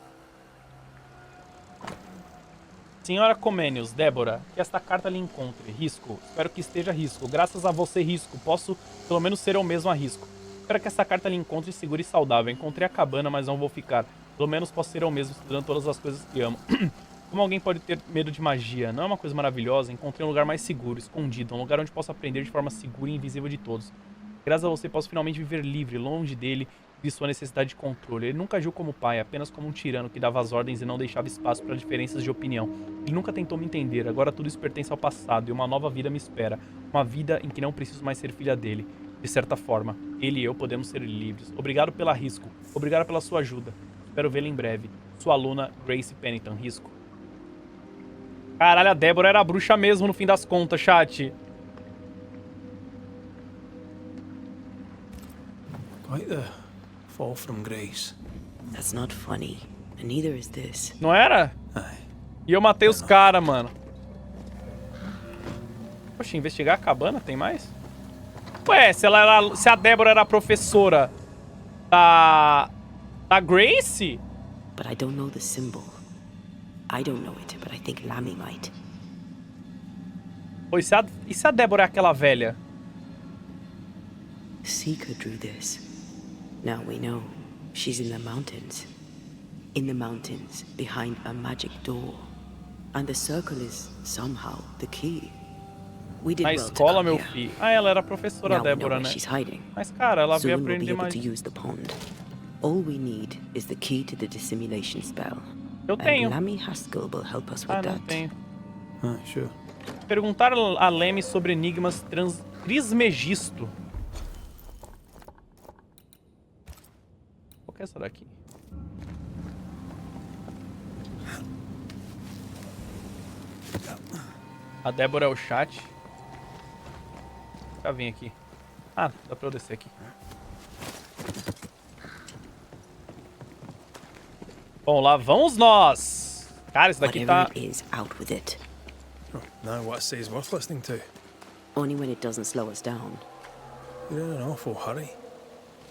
Speaker 1: Senhora Comenius, Débora, que esta carta lhe encontre. Risco. Espero que esteja Risco. Graças a você, Risco, posso pelo menos ser eu mesmo a Risco. Espero que esta carta lhe encontre segura e saudável. Encontrei a cabana, mas não vou ficar. Pelo menos posso ser eu mesmo, estudando todas as coisas que amo. Como alguém pode ter medo de magia? Não é uma coisa maravilhosa? Encontrei um lugar mais seguro, escondido. Um lugar onde posso aprender de forma segura e invisível de todos. Graças a você, posso finalmente viver livre, longe dele de sua necessidade de controle. Ele nunca agiu como pai, apenas como um tirano que dava as ordens e não deixava espaço para diferenças de opinião. Ele nunca tentou me entender, agora tudo isso pertence ao passado e uma nova vida me espera. Uma vida em que não preciso mais ser filha dele. De certa forma, ele e eu podemos ser livres. Obrigado pela Risco. Obrigado pela sua ajuda. Espero vê-la em breve. Sua aluna, Grace Pennington. Risco. Caralho, a Débora era a bruxa mesmo no fim das contas, chat.
Speaker 2: Quite the fall from grace.
Speaker 3: That's not funny, and neither is this.
Speaker 1: Não era?
Speaker 2: Aye.
Speaker 1: E eu matei os caras, mano. Poxa, investigar a cabana, tem mais? Ué, se a Débora era a professora da Grace?
Speaker 3: But I don't know the symbol. I don't know it, but I think Lamy might.
Speaker 1: Pô, e se a Débora é aquela velha?
Speaker 3: Seeker drew this. Now we know she's in the mountains. In the mountains, behind a magic door. And the circle is, somehow, the key. We did
Speaker 1: Na
Speaker 3: well to
Speaker 1: escola,
Speaker 3: come
Speaker 1: meu
Speaker 3: here.
Speaker 1: filho. Ah, ela era a professora
Speaker 3: Now we know
Speaker 1: Débora,
Speaker 3: where
Speaker 1: né?
Speaker 3: she's hiding.
Speaker 1: Mas, cara, ela veio
Speaker 3: Soon we'll be
Speaker 1: aprender
Speaker 3: able
Speaker 1: mais.
Speaker 3: to use the pond. All we need is the key to the dissimulation spell.
Speaker 1: Eu tenho.
Speaker 3: And Lammy Haskell will help us with
Speaker 1: Ah, não
Speaker 3: that.
Speaker 1: tenho.
Speaker 2: Ah, sure.
Speaker 1: Perguntar a Lemmy sobre enigmas Trismegisto. Qual que é essa daqui? A Débora é o chat. Já vim aqui. Ah, dá pra eu descer aqui. Bom, lá vamos nós. Cara, esse daqui
Speaker 3: Whatever
Speaker 1: tá...
Speaker 3: it is, out with it.
Speaker 2: Oh, now what I say is worth listening to.
Speaker 3: Only when it doesn't slow us down.
Speaker 2: You're in an awful hurry.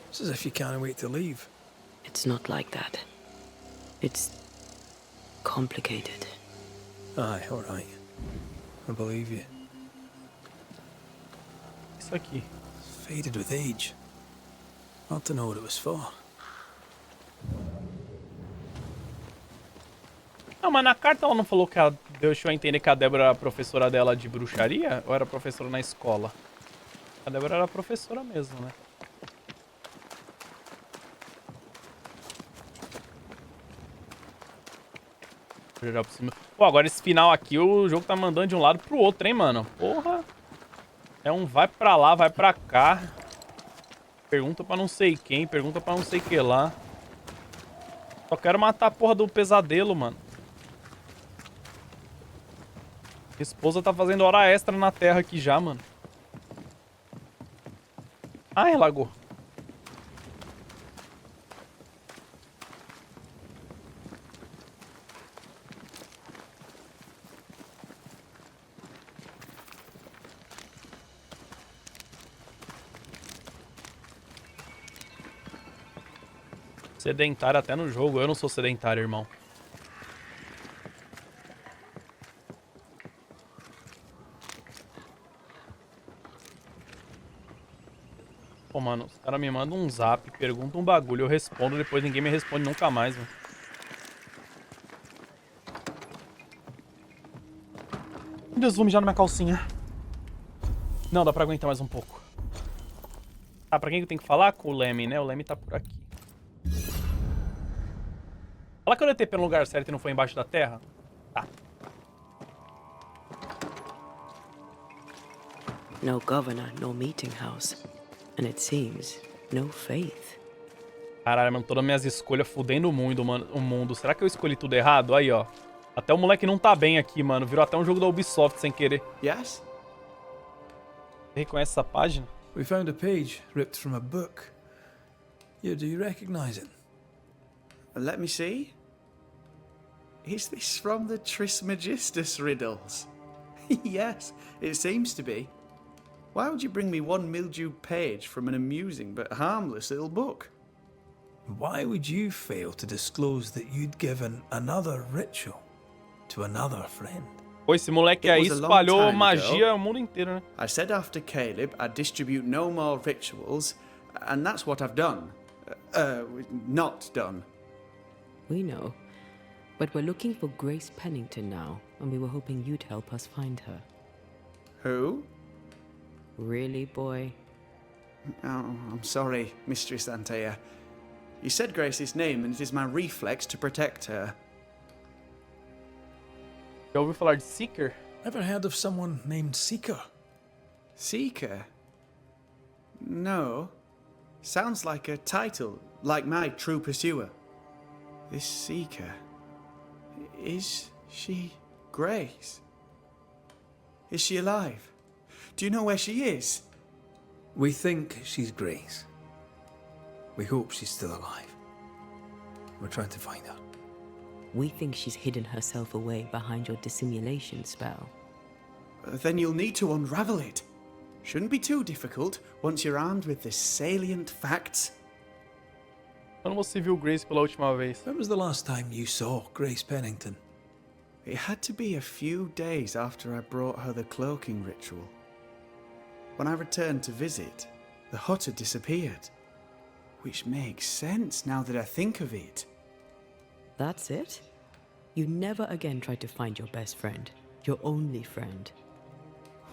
Speaker 2: It's as if you can't wait to leave.
Speaker 3: It's not like that. It's complicated.
Speaker 2: Aye, all right. I believe you.
Speaker 1: Isso aqui.
Speaker 2: It's faded with age. Hard to know what it was for.
Speaker 1: Não, mas na carta ela não falou que ela deixou a entender que a Débora era a professora dela de bruxaria? Ou era professora na escola? A Débora era professora mesmo, né? Geral por cima. Pô, agora esse final aqui, o jogo tá mandando de um lado pro outro, hein, mano? Porra. É um vai pra lá, vai pra cá. Pergunta pra não sei quem, pergunta pra não sei que lá. Só quero matar a porra do pesadelo, mano. Minha esposa tá fazendo hora extra na terra aqui já, mano. Ai, lagou. Sedentário até no jogo. Eu não sou sedentário, irmão. Pô, mano, os caras me mandam um zap, perguntam um bagulho, eu respondo, depois ninguém me responde nunca mais, mano. Meu Deus, vou mijar na minha calcinha. Não, dá pra aguentar mais um pouco. Ah, pra quem que eu tenho que falar? Com o Lemmy, né? O Lemmy tá por aqui. Fala que eu DTP no lugar certo e não foi embaixo da terra? Tá.
Speaker 3: No governor, no meeting house. And it seems, no faith.
Speaker 1: Caralho, mano, todas as minhas escolhas fudendo o mundo. Será que eu escolhi tudo errado? Aí, ó. Até o moleque não tá bem aqui, mano. Virou até um jogo da Ubisoft sem querer.
Speaker 9: Yes?
Speaker 1: Você reconhece essa página?
Speaker 2: We found a page ripped from a book. Yeah, do you recognize it?
Speaker 9: Let me see. Is this from the Trismegistus riddles? Yes, it seems to be. Why would you bring me one mildewed page from an amusing but harmless little book?
Speaker 2: Why would you fail to disclose that you'd given another ritual to another friend?
Speaker 1: Pô, esse moleque aí espalhou magia o mundo inteiro, né?
Speaker 9: I said after Caleb I'd distribute no more rituals, and that's what I've done. Not done.
Speaker 3: We know. But we're looking for Grace Pennington now, and we were hoping you'd help us find her.
Speaker 9: Who?
Speaker 3: Really, boy?
Speaker 9: Oh, I'm sorry, Mistress Antea. You said Grace's name, and it is my reflex to protect her.
Speaker 1: Já ouviu falar de Seeker?
Speaker 2: Ever heard of someone named Seeker?
Speaker 9: Seeker? No. Sounds like a title, like my true pursuer. This Seeker. Is she Grace? Is she alive? Do you know where she is?
Speaker 2: We think she's Grace. We hope she's still alive. We're trying to find her.
Speaker 3: We think she's hidden herself away behind your dissimulation spell.
Speaker 9: Then you'll need to unravel it. Shouldn't be too difficult once you're armed with the salient facts.
Speaker 1: Quando você viu Grace pela última vez?
Speaker 2: When was the last time you saw Grace Pennington?
Speaker 9: It had to be a few days after I brought her the cloaking ritual. When I returned to visit, the hut had disappeared. Which makes sense now that I think of it.
Speaker 3: That's it? You never again tried to find your best friend, your only friend.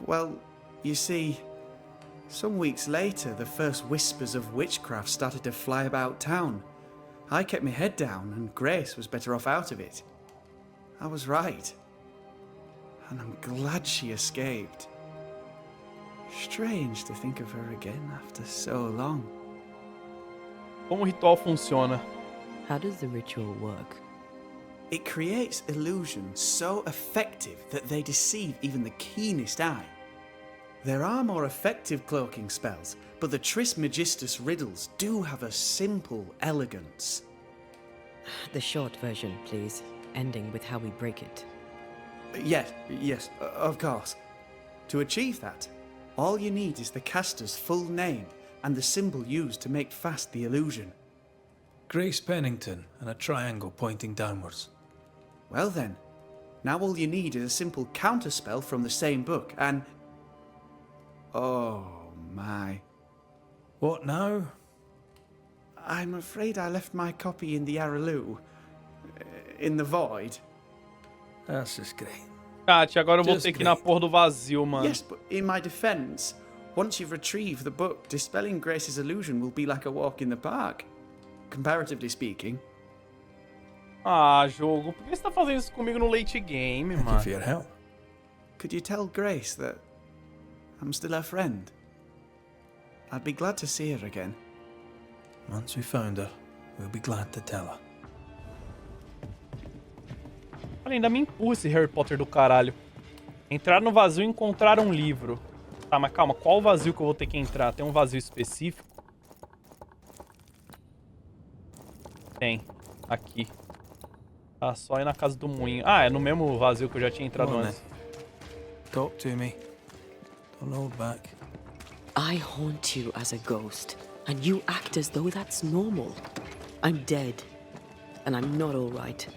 Speaker 9: Well, you see, some weeks later, the first whispers of witchcraft started to fly about town. I kept my head down, and Grace was better off out of it. I was right. And I'm glad she escaped. Strange to think of her again after so long.
Speaker 1: Como o ritual funciona?
Speaker 3: How does the ritual work?
Speaker 9: It creates illusions so effective that they deceive even the keenest eye. There are more effective cloaking spells, but the Trismegistus riddles do have a simple elegance.
Speaker 3: The short version, please, ending with how we break it.
Speaker 9: Yes, of course. To achieve that, all you need is the caster's full name and the symbol used to make fast the illusion.
Speaker 2: Grace Pennington and a triangle pointing downwards.
Speaker 9: Well then, now all you need is a simple counterspell from the same book and... Oh my.
Speaker 2: What now?
Speaker 9: I'm afraid I left my copy in the Araloo. In the void.
Speaker 2: That's just great.
Speaker 1: Chat, agora eu vou
Speaker 2: Just
Speaker 1: ter que ir na porra do vazio, mano.
Speaker 9: Yes, but in my defense, once you've retrieved the book, dispelling Grace's illusion will be like a walk in the park. Comparatively speaking.
Speaker 1: Ah, jogo, por que você tá fazendo isso comigo no late game,
Speaker 2: Thank you
Speaker 1: mano?
Speaker 2: for your help.
Speaker 9: Could you tell Grace that I'm still her friend? I'd be glad to see her again.
Speaker 2: Once we found her, we'll be glad to tell her.
Speaker 1: Olha, ainda me empurra esse Harry Potter do caralho. Entrar no vazio e encontrar um livro. Tá, mas calma, qual vazio que eu vou ter que entrar? Tem um vazio específico? Tem. Aqui. Ah, só ir na casa do moinho. Ah, é no mesmo vazio que eu já tinha entrado
Speaker 2: Come on,
Speaker 1: antes.
Speaker 2: Talk to me. Don't hold back.
Speaker 3: I haunt you as a ghost, and you act as though that's normal. I'm dead, and I'm not all right.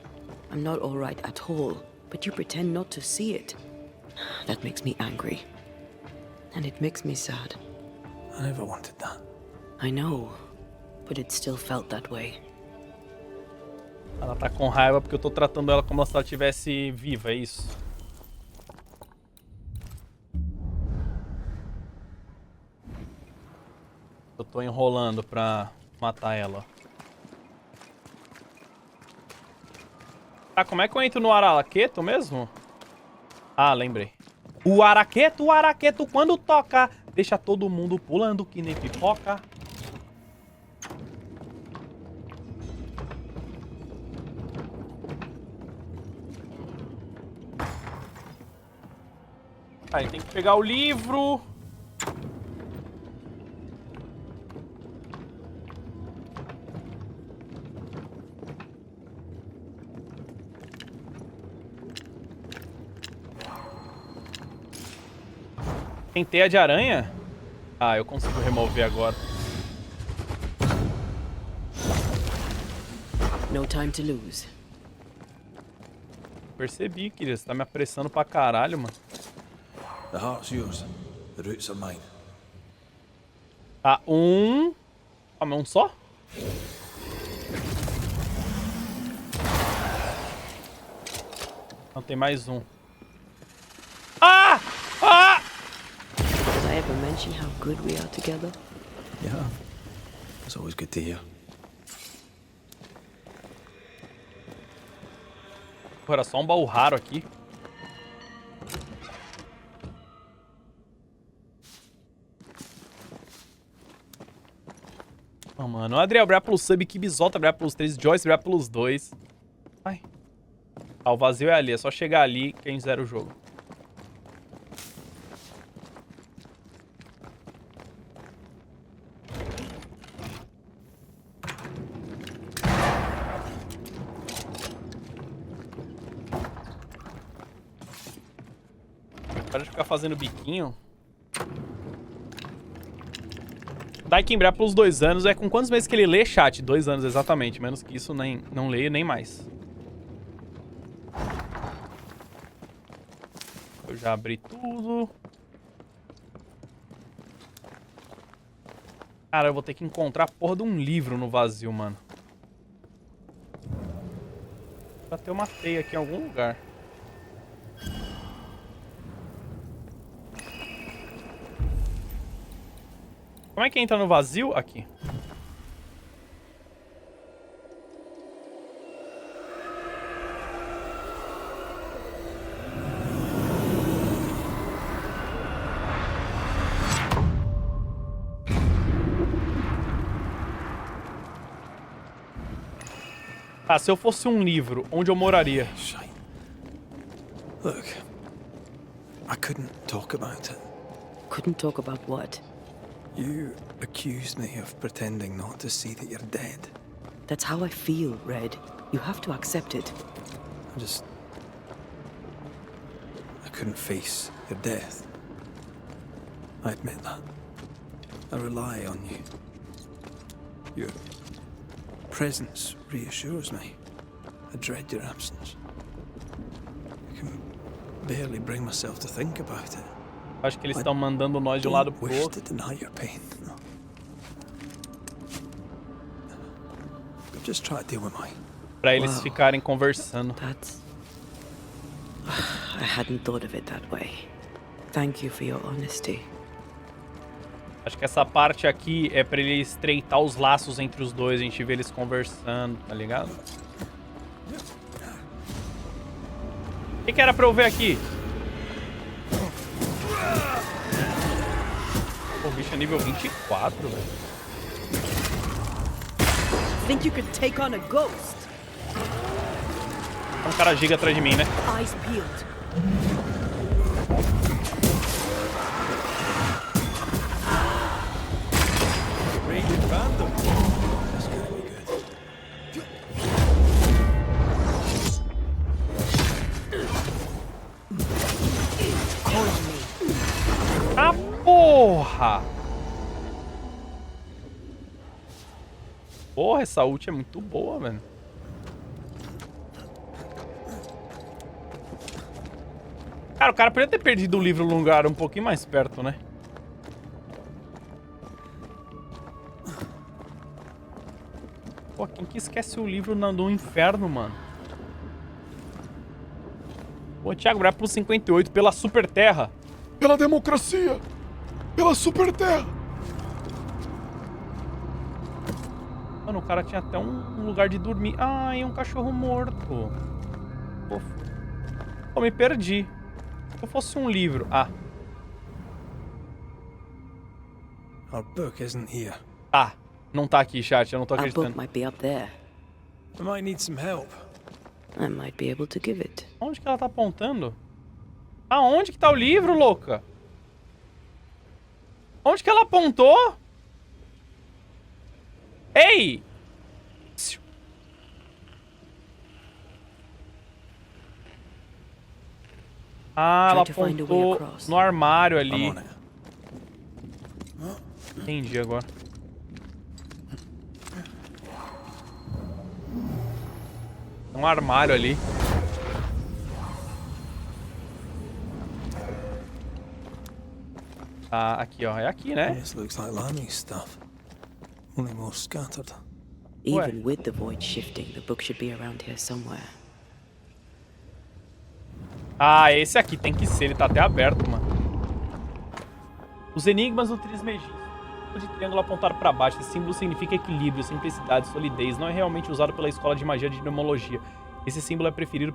Speaker 3: I'm not all right at all, but you pretend not to see it. That makes me angry. And it makes me sad.
Speaker 2: I never wanted that.
Speaker 3: I know, but it still felt that way.
Speaker 1: Ela tá com raiva porque eu tô tratando ela como se ela estivesse viva, é isso? Eu tô enrolando pra matar ela. Tá, como é que eu entro no araqueto mesmo? Ah, lembrei. O araqueto, quando toca, deixa todo mundo pulando que nem pipoca. Aí tem que pegar o livro. Tem teia de aranha? Ah, eu consigo remover agora.
Speaker 3: No time to lose.
Speaker 1: Percebi, querida. Você tá me apressando pra caralho, mano.
Speaker 2: The heart's yours. The roots are mine.
Speaker 1: Tá, um... Ah, mas um só? Não, tem mais um. Ah! Ah!
Speaker 3: Did I ever mention how good we are together?
Speaker 2: Yeah. It's always good to hear.
Speaker 1: Pô, era só um baú raro aqui. Oh, mano. Adriel, obrigado pelo sub. Kibizota, obrigado pelos 3. Joyce, obrigado pelos 2. Ai. Ah, o vazio é ali. É só chegar ali que a gente zera o jogo. Para de ficar fazendo biquinho. Daikin Bra pelos 2 anos. É com quantos meses que ele lê, chat? 2 anos, exatamente. Menos que isso, nem, não leio nem mais. Eu já abri tudo. Cara, eu vou ter que encontrar a porra de um livro no vazio, mano. Vai ter uma teia aqui em algum lugar. Como é que entra no vazio? Aqui. Ah, se eu fosse um livro, onde eu moraria?
Speaker 2: Shite. Look, I couldn't talk about it.
Speaker 3: Couldn't talk about what?
Speaker 2: You accused me of pretending not to see that you're dead.
Speaker 3: That's how I feel, Red. You have to accept it.
Speaker 2: I couldn't face your death. I admit that. I rely on you. Your presence reassures me. I dread your absence. I can barely bring myself to think about it.
Speaker 1: Acho que eles estão mandando nós de um lado pro
Speaker 2: Wish
Speaker 1: outro.
Speaker 2: to deny your pain. No. I'm just trying to deal with mine.
Speaker 1: Pra eles ficarem conversando.
Speaker 3: That's... I hadn't thought of it that way. Thank you for your honesty.
Speaker 1: Acho que essa parte aqui é pra ele estreitar os laços entre os dois. A gente vê eles conversando, tá ligado? O que era pra eu ver aqui? O bicho é nível 24, velho.
Speaker 3: Think you could take on a ghost?
Speaker 1: Tem um cara giga atrás de mim, né?
Speaker 3: Eyes peeled.
Speaker 1: Ah, porra! Porra, essa ult é muito boa, velho. Cara, o cara podia ter perdido o livro num lugar um pouquinho mais perto, né? Pô, quem que esquece o livro no inferno, mano? Pô, Thiago, vai pro 58 pela Super Terra.
Speaker 10: Pela democracia! Pela Super Terra!
Speaker 1: Mano, o cara tinha até um lugar de dormir. Ai, um cachorro morto. Pô, pô, me perdi. Se eu fosse um livro... Ah.
Speaker 2: Our book isn't here.
Speaker 1: Tá. Não tá aqui, chat. Eu não tô
Speaker 3: Our
Speaker 1: acreditando.
Speaker 3: book might be up there.
Speaker 2: I might need some help.
Speaker 3: I might be able to give it.
Speaker 1: Onde que ela tá apontando? Aonde que tá o livro, louca? Onde que ela apontou? Ei! Ah, ela apontou no armário ali. Entendi agora. Um armário ali. Ah, aqui, ó. É aqui, né?
Speaker 2: This looks like Lami's stuff. Only more scattered.
Speaker 3: Even with the void shifting, the book should be around here somewhere.
Speaker 1: Ah, esse aqui tem que ser. Ele tá até aberto, mano. Os enigmas do Trismegisto. O de triângulo apontado pra baixo. Esse símbolo significa equilíbrio, simplicidade, solidez. Não é realmente usado pela escola de magia de mnemologia. Esse símbolo é preferido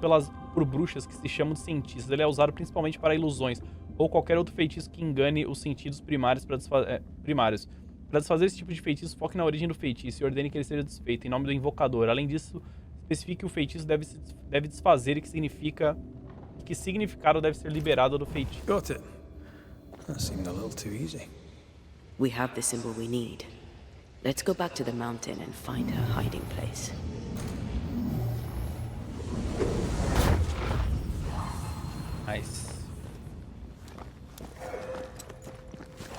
Speaker 1: por bruxas que se chamam de cientistas. Ele é usado principalmente para ilusões ou qualquer outro feitiço que engane os sentidos primários para desfazer esse tipo de feitiço, foque na origem do feitiço e ordene que ele seja desfeito em nome do invocador. Além disso, especifique que o feitiço deve desfazer e que significado deve ser liberado do feitiço.
Speaker 2: Got it. That seemed a little too easy.
Speaker 3: We have the symbol we need. Let's go back to the mountain and find her hiding place.
Speaker 1: Nice.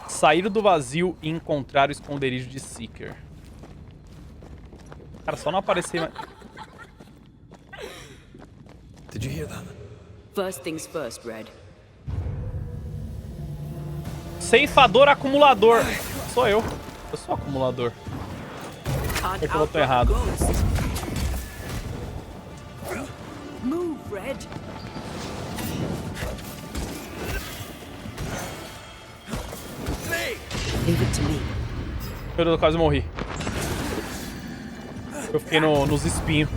Speaker 1: Sair do vazio e encontrar o esconderijo de Seeker. Cara, só não aparecer mais...
Speaker 2: Did you hear that?
Speaker 3: First things first, Red.
Speaker 1: Ceifador acumulador. Sou eu. Eu sou acumulador.
Speaker 3: Can't
Speaker 1: Eu tô errado.
Speaker 3: Ghost. Move, Red. Leave it to me.
Speaker 1: Meu Deus, eu quase morri. Eu fiquei nos espinhos.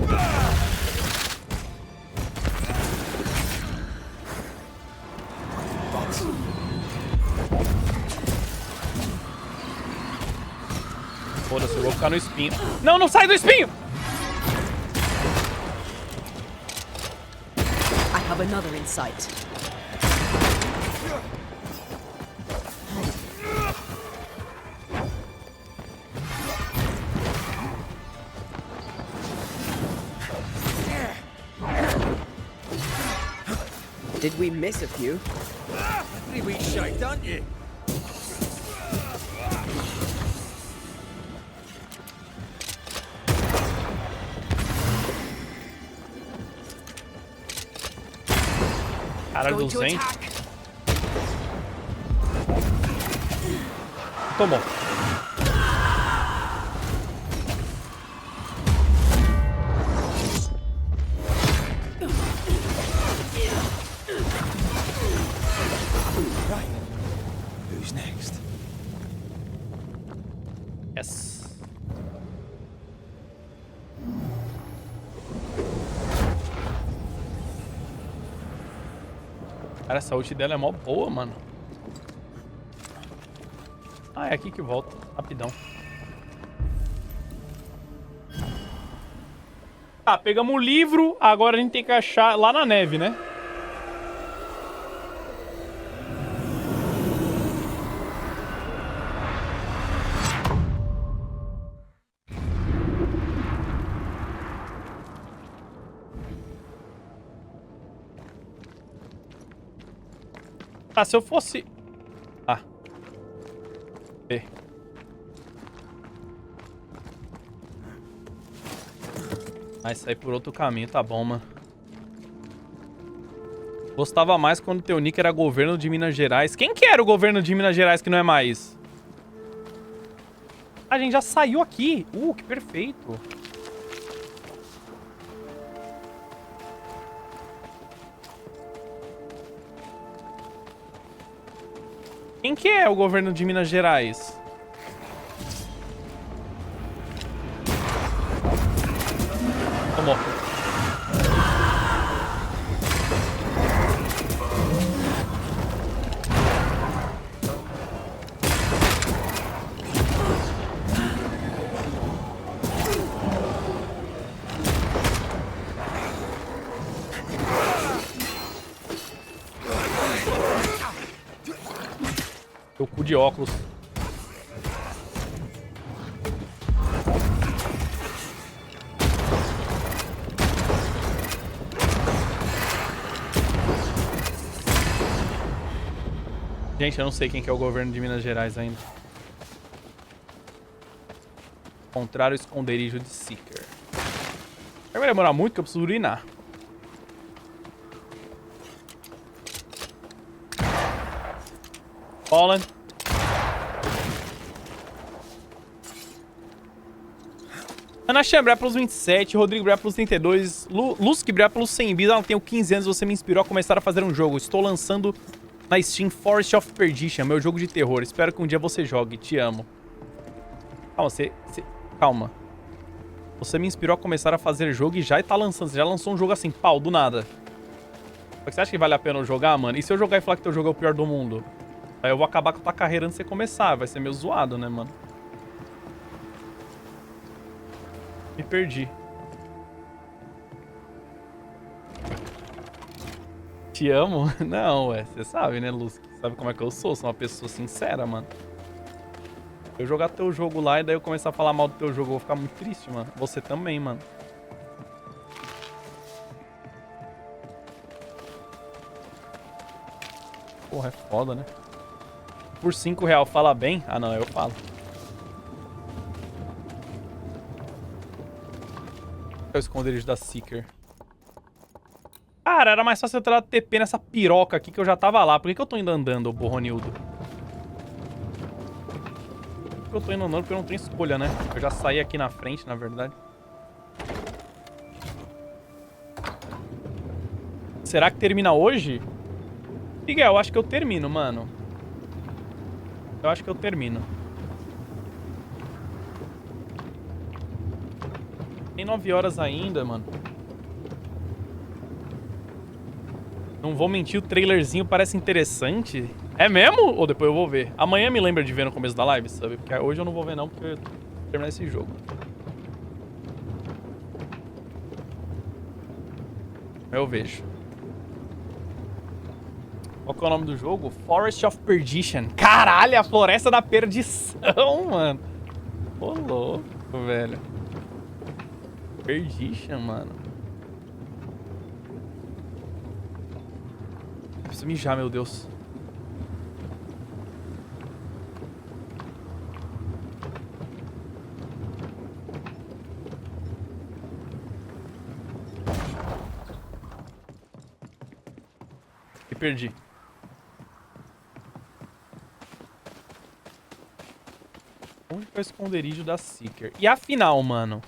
Speaker 1: Foda-se, eu vou ficar no espinho. Não, não sai do espinho!
Speaker 3: I have another in sight. Did we miss a few?
Speaker 2: Pretty weak shite, aren't you?
Speaker 1: Caralho,
Speaker 3: Going to
Speaker 1: 200.
Speaker 3: attack.
Speaker 1: Tomou.
Speaker 2: Right. Who's next?
Speaker 1: Yes. Cara, essa ult dela é mó boa, mano. Ah, é aqui que volta. Rapidão. Tá, pegamos o livro. Agora a gente tem que achar lá na neve, né? Ah, se eu fosse... Ah. E. Vai sair por outro caminho, tá bom, mano. Gostava mais quando teu nick era governo de Minas Gerais. Quem que era o governo de Minas Gerais que não é mais? A gente já saiu aqui. Que perfeito. Quem que é o governo de Minas Gerais? Tomou. Teu cu de óculos. Gente, eu não sei quem que é o governo de Minas Gerais ainda. Encontrar o esconderijo de Seeker. Vai demorar muito que eu preciso urinar. Fallen. Ana Chambré pelos 27, Rodrigo Bré pelos 32, Lusky Bré pelos 100 bis. Ela tem 15 anos, você me inspirou a começar a fazer um jogo. Estou lançando na Steam Forest of Perdition, meu jogo de terror. Espero que um dia você jogue. Te amo. Calma, calma. Você me inspirou a começar a fazer jogo e já tá lançando. Você já lançou um jogo assim, pau, do nada. Você acha que vale a pena eu jogar, mano? E se eu jogar e falar que teu jogo é o pior do mundo? Aí eu vou acabar com a tua carreira antes de você começar. Vai ser meio zoado, né, mano? Me perdi. Te amo? Não, ué. Você sabe, né, Luz? Sabe como é que eu sou? Sou uma pessoa sincera, mano. Eu jogar teu jogo lá e daí eu começar a falar mal do teu jogo, eu vou ficar muito triste, mano. Você também, mano. Porra, é foda, né? Por R$5 fala bem? Ah, não, eu falo. É o esconderijo da Seeker. Cara, era mais fácil eu ter dado TP nessa piroca aqui que eu já tava lá. Por que eu tô ainda andando, Borronildo? Por que eu tô indo andando porque eu não tenho escolha, né? Eu já saí aqui na frente, na verdade. Será que termina hoje? Miguel, eu acho que eu termino, mano. Eu acho que eu termino. Tem 9 horas ainda, mano. Não vou mentir, o trailerzinho parece interessante. É mesmo? Ou depois eu vou ver? Amanhã me lembra de ver no começo da live, sabe? Porque hoje eu não vou ver não, porque eu vou terminar esse jogo. Eu vejo. Qual que é o nome do jogo? Forest of Perdition. Caralho, a Floresta da Perdição, mano. Ô, louco, velho. Perdition, mano. Eu preciso mijar, meu Deus. Me perdi. Onde foi o esconderijo da Seeker? E afinal, mano?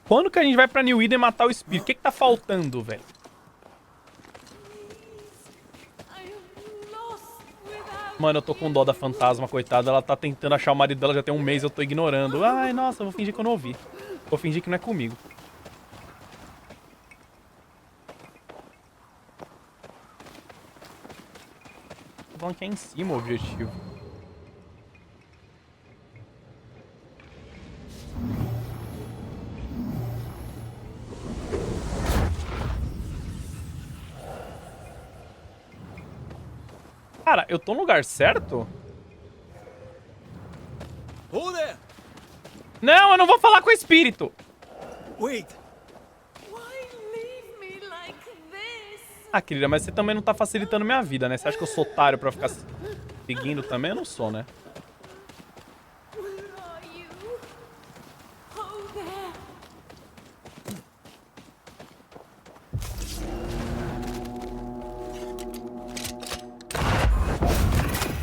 Speaker 1: Quando que a gente vai pra New Eden matar o espírito? O que que tá faltando, velho? Mano, eu tô com dó da fantasma, coitada. Ela tá tentando achar o marido dela já tem um mês, eu tô ignorando. Ai, nossa, eu vou fingir que eu não ouvi. Vou fingir que não é comigo. Tô falando que é em cima o objetivo. Cara, eu tô no lugar certo? Não, eu não vou falar com o espírito.
Speaker 2: Wait.
Speaker 1: Ah, querida, mas você também não tá facilitando minha vida, né? Você acha que eu sou otário pra ficar seguindo também? Eu não sou, né?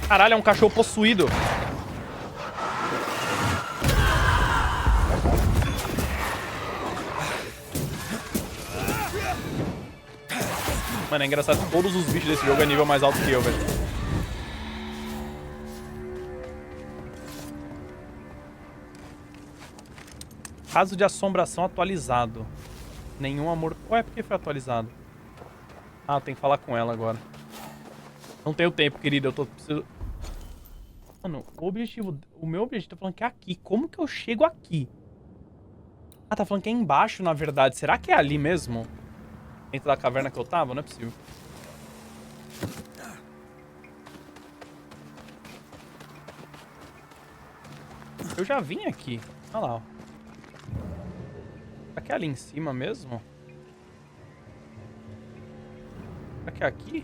Speaker 1: Caralho, é um cachorro possuído. Mano, é engraçado que todos os bichos desse jogo é nível mais alto que eu, velho. Caso de assombração atualizado. Nenhum amor... Ué, por que foi atualizado? Ah, tem que falar com ela agora. Não tenho tempo, querida. Eu tô precisando... Mano, o meu objetivo tá falando que é aqui. Como que eu chego aqui? Ah, tá falando que é embaixo, na verdade. Será que é ali mesmo? Dentro da caverna que eu tava? Não é possível. Eu já vim aqui. Olha lá, ó. Será que é ali em cima mesmo? Será que é aqui?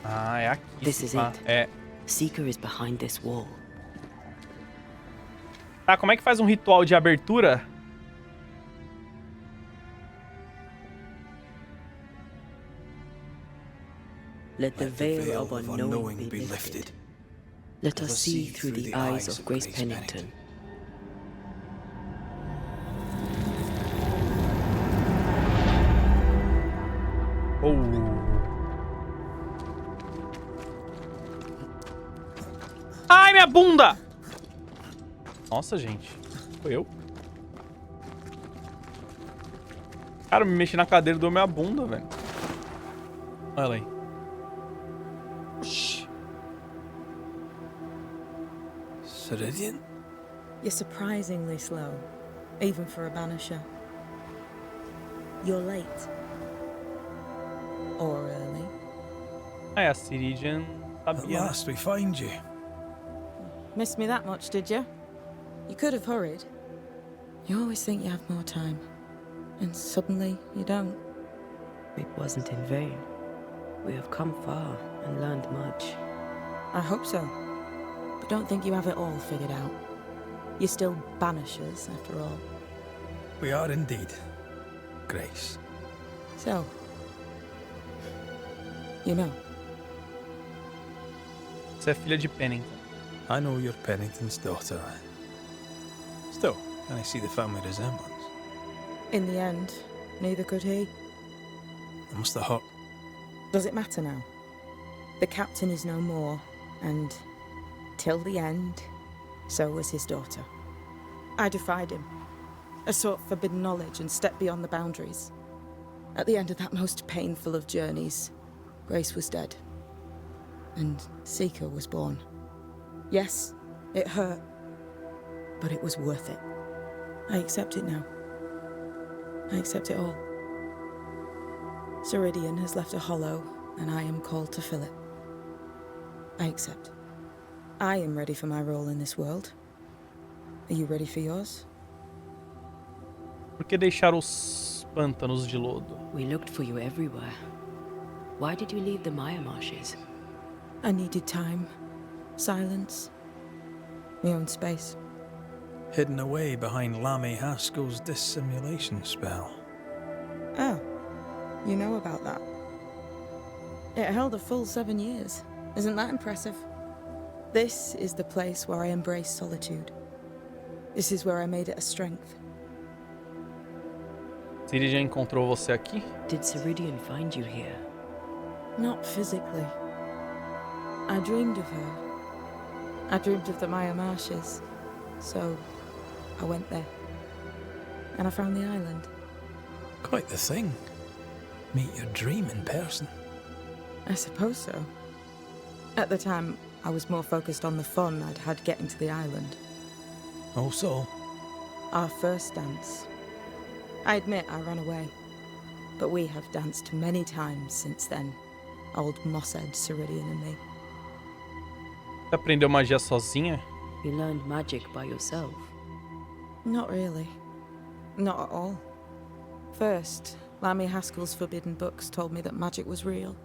Speaker 1: Ah, é aqui.
Speaker 3: This is it.
Speaker 1: É.
Speaker 3: Seeker is behind this wall.
Speaker 1: Tá, como é que faz um ritual de abertura?
Speaker 3: Let the veil of unknowing be lifted. Let us see through the eyes of Grace Pennington.
Speaker 1: Oh. Ai, minha bunda! Nossa, gente. Foi eu? Cara, me mexi na cadeira e deu minha bunda, velho. Olha ela aí.
Speaker 2: Ceridian?
Speaker 11: You're surprisingly slow, even for a banisher. You're late. Or early.
Speaker 1: Ah, é a Ceridian.
Speaker 2: At
Speaker 1: Sabia, né?
Speaker 2: last we find you.
Speaker 11: Missed me that much, did you? You could have hurried. You always think you have more time, and suddenly you don't.
Speaker 3: It wasn't in vain. We have come far and learned much.
Speaker 11: I hope so. But don't think you have it all figured out. You're still banishers, after all.
Speaker 2: We are indeed. Grace.
Speaker 11: So, you know.
Speaker 1: Você é filha de Pennington.
Speaker 2: I know you're Pennington's daughter. Still, can I see the family resemblance?
Speaker 11: In the end, neither could he.
Speaker 2: It must have hurt.
Speaker 11: Does it matter now? The captain is no more, and till the end, so was his daughter. I defied him. I sought forbidden knowledge and stepped beyond the boundaries. At the end of that most painful of journeys, Grace was dead. And Seeker was born. Yes, it hurt, but it was worth it. I accept it now. I accept it all. Ceridian has left a hollow, and I am called to fill it. I accept. I am ready for my role in this world. Are you ready for yours?
Speaker 1: Por que deixar os pântanos de lodo?
Speaker 3: We looked for you everywhere. Why did you leave the Maya marshes?
Speaker 11: I needed time, silence, my own space.
Speaker 2: Hidden away behind Lammy Haskell's dissimulation spell.
Speaker 11: Oh, you know about that. It held a full 7 years. Isn't that impressive? This is the place where I embrace solitude. This is where I made it a strength.
Speaker 1: Ciri encontrou você aqui?
Speaker 3: Did Ceridian find you here?
Speaker 11: Not physically. I dreamed of her. I dreamed of the Maya marshes. So, I went there. And I found the island.
Speaker 2: Quite the thing. Meet your dream in person.
Speaker 11: I suppose so. At the time, I was more focused on the fun I'd had getting to the island.
Speaker 2: Also,
Speaker 11: Our first dance. I admit I ran away. But we have danced many times since then. Old Mossad, Ceridian and me.
Speaker 1: Você aprendeu magia sozinha?
Speaker 3: You learned magic by yourself.
Speaker 11: Not really. Not at all. First, Lammy Haskell's forbidden books told me that magic was real.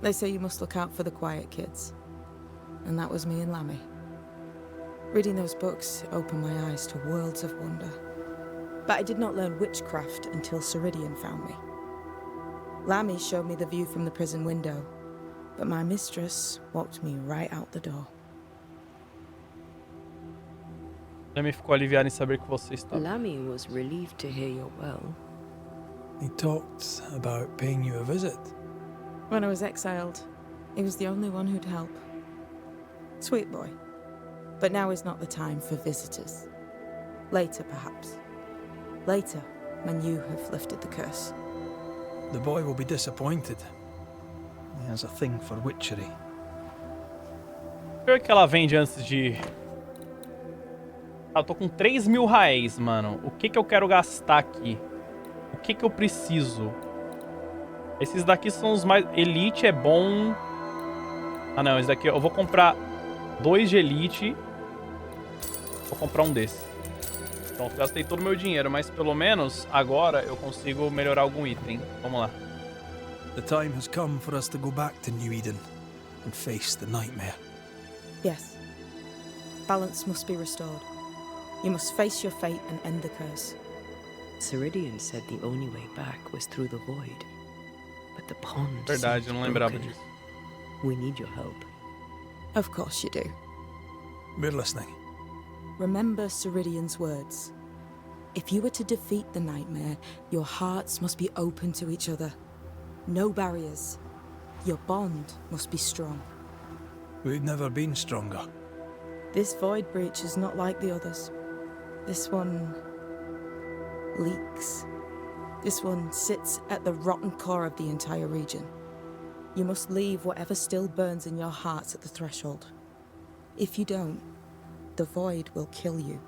Speaker 11: They say you must look out for the quiet kids. And that was me and Lammy. Reading those books opened my eyes to worlds of wonder. But I did not learn witchcraft until Ceridian found me. Lammy showed me the view from the prison window, but my mistress walked me right out the door.
Speaker 1: Lammy ficou aliviado em saber que você estava.
Speaker 3: Lammy was relieved to hear you're well.
Speaker 2: he talked about paying you a visit.
Speaker 11: When I was exiled, he was the only one who'd help. Sweet boy. But now is not the time for visitors. Later, perhaps. Later, when you have lifted the curse.
Speaker 2: The boy will be disappointed. He has a thing for witchery.
Speaker 1: O que ela vende antes de... Ah, eu tô com 3.000 réis, mano. O que eu quero gastar aqui? O que eu preciso? Esses daqui são os mais... Elite é bom. Ah, não. Esse daqui eu vou comprar 2 de Elite. Vou comprar um desse. Pronto, gastei todo o meu dinheiro. Mas pelo menos agora eu consigo melhorar algum item. Vamos lá.
Speaker 2: The time has come for us to go back to New Eden and face the nightmare.
Speaker 11: Yes. Balance must be restored. You must face your fate and end the curse.
Speaker 3: Ceridian said the only way back was through the void. But the pond
Speaker 1: Verdade, eu não lembrava
Speaker 3: broken.
Speaker 1: disso.
Speaker 3: We need your help.
Speaker 11: Of course you do.
Speaker 2: We're listening.
Speaker 11: Remember Ceridian's words. If you were to defeat the nightmare, your hearts must be open to each other. No barriers. Your bond must be strong.
Speaker 2: We've never been stronger.
Speaker 11: This void breach is not like the others. This one leaks. This one sits at the rotten core of the entire region. You must leave whatever still burns in your hearts at the threshold. If you don't, the void will kill you.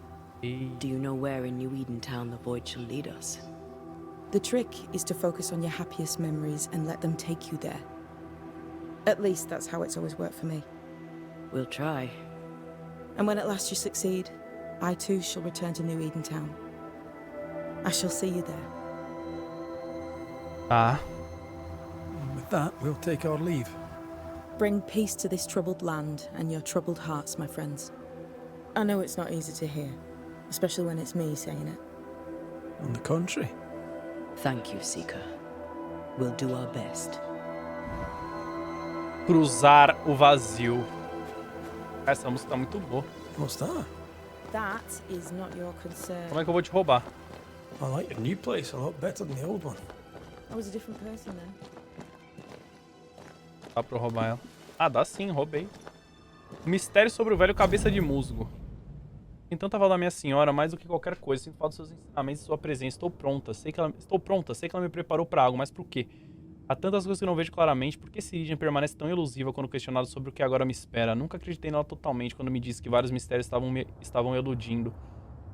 Speaker 3: Do you know where in New Eden Town the void shall lead us?
Speaker 11: The trick is to focus on your happiest memories and let them take you there. At least that's how it's always worked for me.
Speaker 3: We'll try.
Speaker 11: And when at last you succeed, I too shall return to New Eden Town. I shall see you there.
Speaker 1: Tá.
Speaker 2: And with that, we'll take our leave.
Speaker 11: Bring peace to this troubled land and your troubled hearts, my friends. I know it's not easy to hear, especially when it's me saying it.
Speaker 2: On the contrary.
Speaker 3: Thank you, Seeker. We'll do our best.
Speaker 1: Cruzar o vazio. Essa música tá muito boa.
Speaker 2: What's that?
Speaker 11: That is not your concern.
Speaker 1: Como é que eu vou te roubar?
Speaker 2: I like your new place a lot better than the old one.
Speaker 11: I was a different person then.
Speaker 1: Dá pra eu roubar ela? Ah, dá sim, roubei. Mistério sobre o velho cabeça de musgo. Tem tanta falta da minha senhora, mais do que qualquer coisa. Sinto falta dos seus ensinamentos e sua presença. Estou pronta, sei que ela me preparou pra algo, mas por quê? Há tantas coisas que eu não vejo claramente. Por que Ciridian permanece tão elusiva quando questionado sobre o que agora me espera? Nunca acreditei nela totalmente quando me disse que vários mistérios estavam eludindo.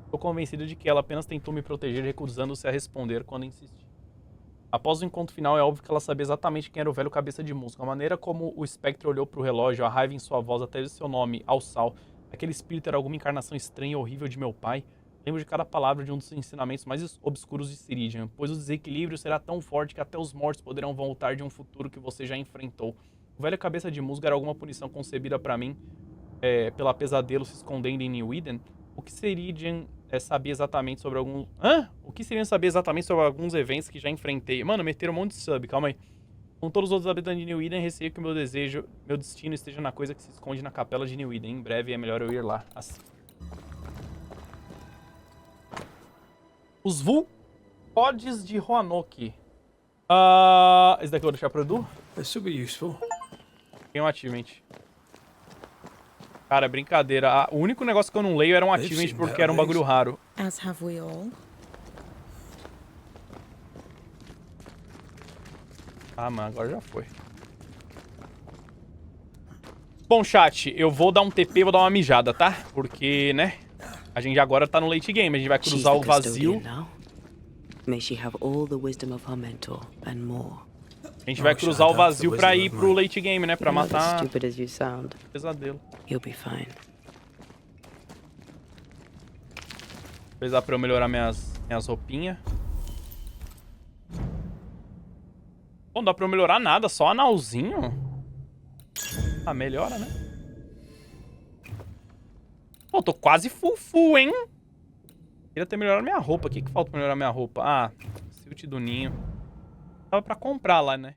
Speaker 1: Estou convencido de que ela apenas tentou me proteger, recusando-se a responder quando insisti. Após o encontro final, é óbvio que ela sabia exatamente quem era o velho cabeça de musgo. A maneira como o espectro olhou para o relógio, a raiva em sua voz, até seu nome, Alçal. Aquele espírito era alguma encarnação estranha e horrível de meu pai. Lembro de cada palavra de um dos ensinamentos mais obscuros de Ciridian, pois o desequilíbrio será tão forte que até os mortos poderão voltar de um futuro que você já enfrentou. O velho cabeça de musgo era alguma punição concebida para mim pela pesadelo se escondendo em New Eden? O que Ciridian sabia exatamente sobre alguns... O que Ciridian sabia exatamente sobre alguns eventos que já enfrentei? Mano, meteram um monte de sub, calma aí. Com todos os outros habitantes de New Eden, receio que o meu destino esteja na coisa que se esconde na capela de New Eden. Em breve é melhor eu ir lá, assim. Os Vulcodes de Roanoke. Esse daqui eu vou deixar pro Edu.
Speaker 2: This should be useful.
Speaker 1: Tem um achievement. Cara, brincadeira. O único negócio que eu não leio era um achievement porque era um bagulho raro.
Speaker 11: As have we all.
Speaker 1: Ah, mano, agora já foi. Bom, chat, eu vou dar um TP e vou dar uma mijada, tá? Porque, né? A gente agora tá no late game, a gente vai cruzar o vazio.
Speaker 3: May she have all the wisdom of her mentor and more.
Speaker 1: A gente vai cruzar o vazio pra ir pro late game, né? Pra matar...
Speaker 3: Stupid as you sound.
Speaker 1: Pesadelo.
Speaker 3: You'll be fine.
Speaker 1: Apesar pra eu melhorar minhas roupinhas. Bom, não dá pra eu melhorar nada, só analzinho. Ah, melhora, né? Pô, tô quase full, hein? Queria ter melhorado minha roupa. O que falta pra melhorar minha roupa? Ah, Silt do Ninho. Tava pra comprar lá, né?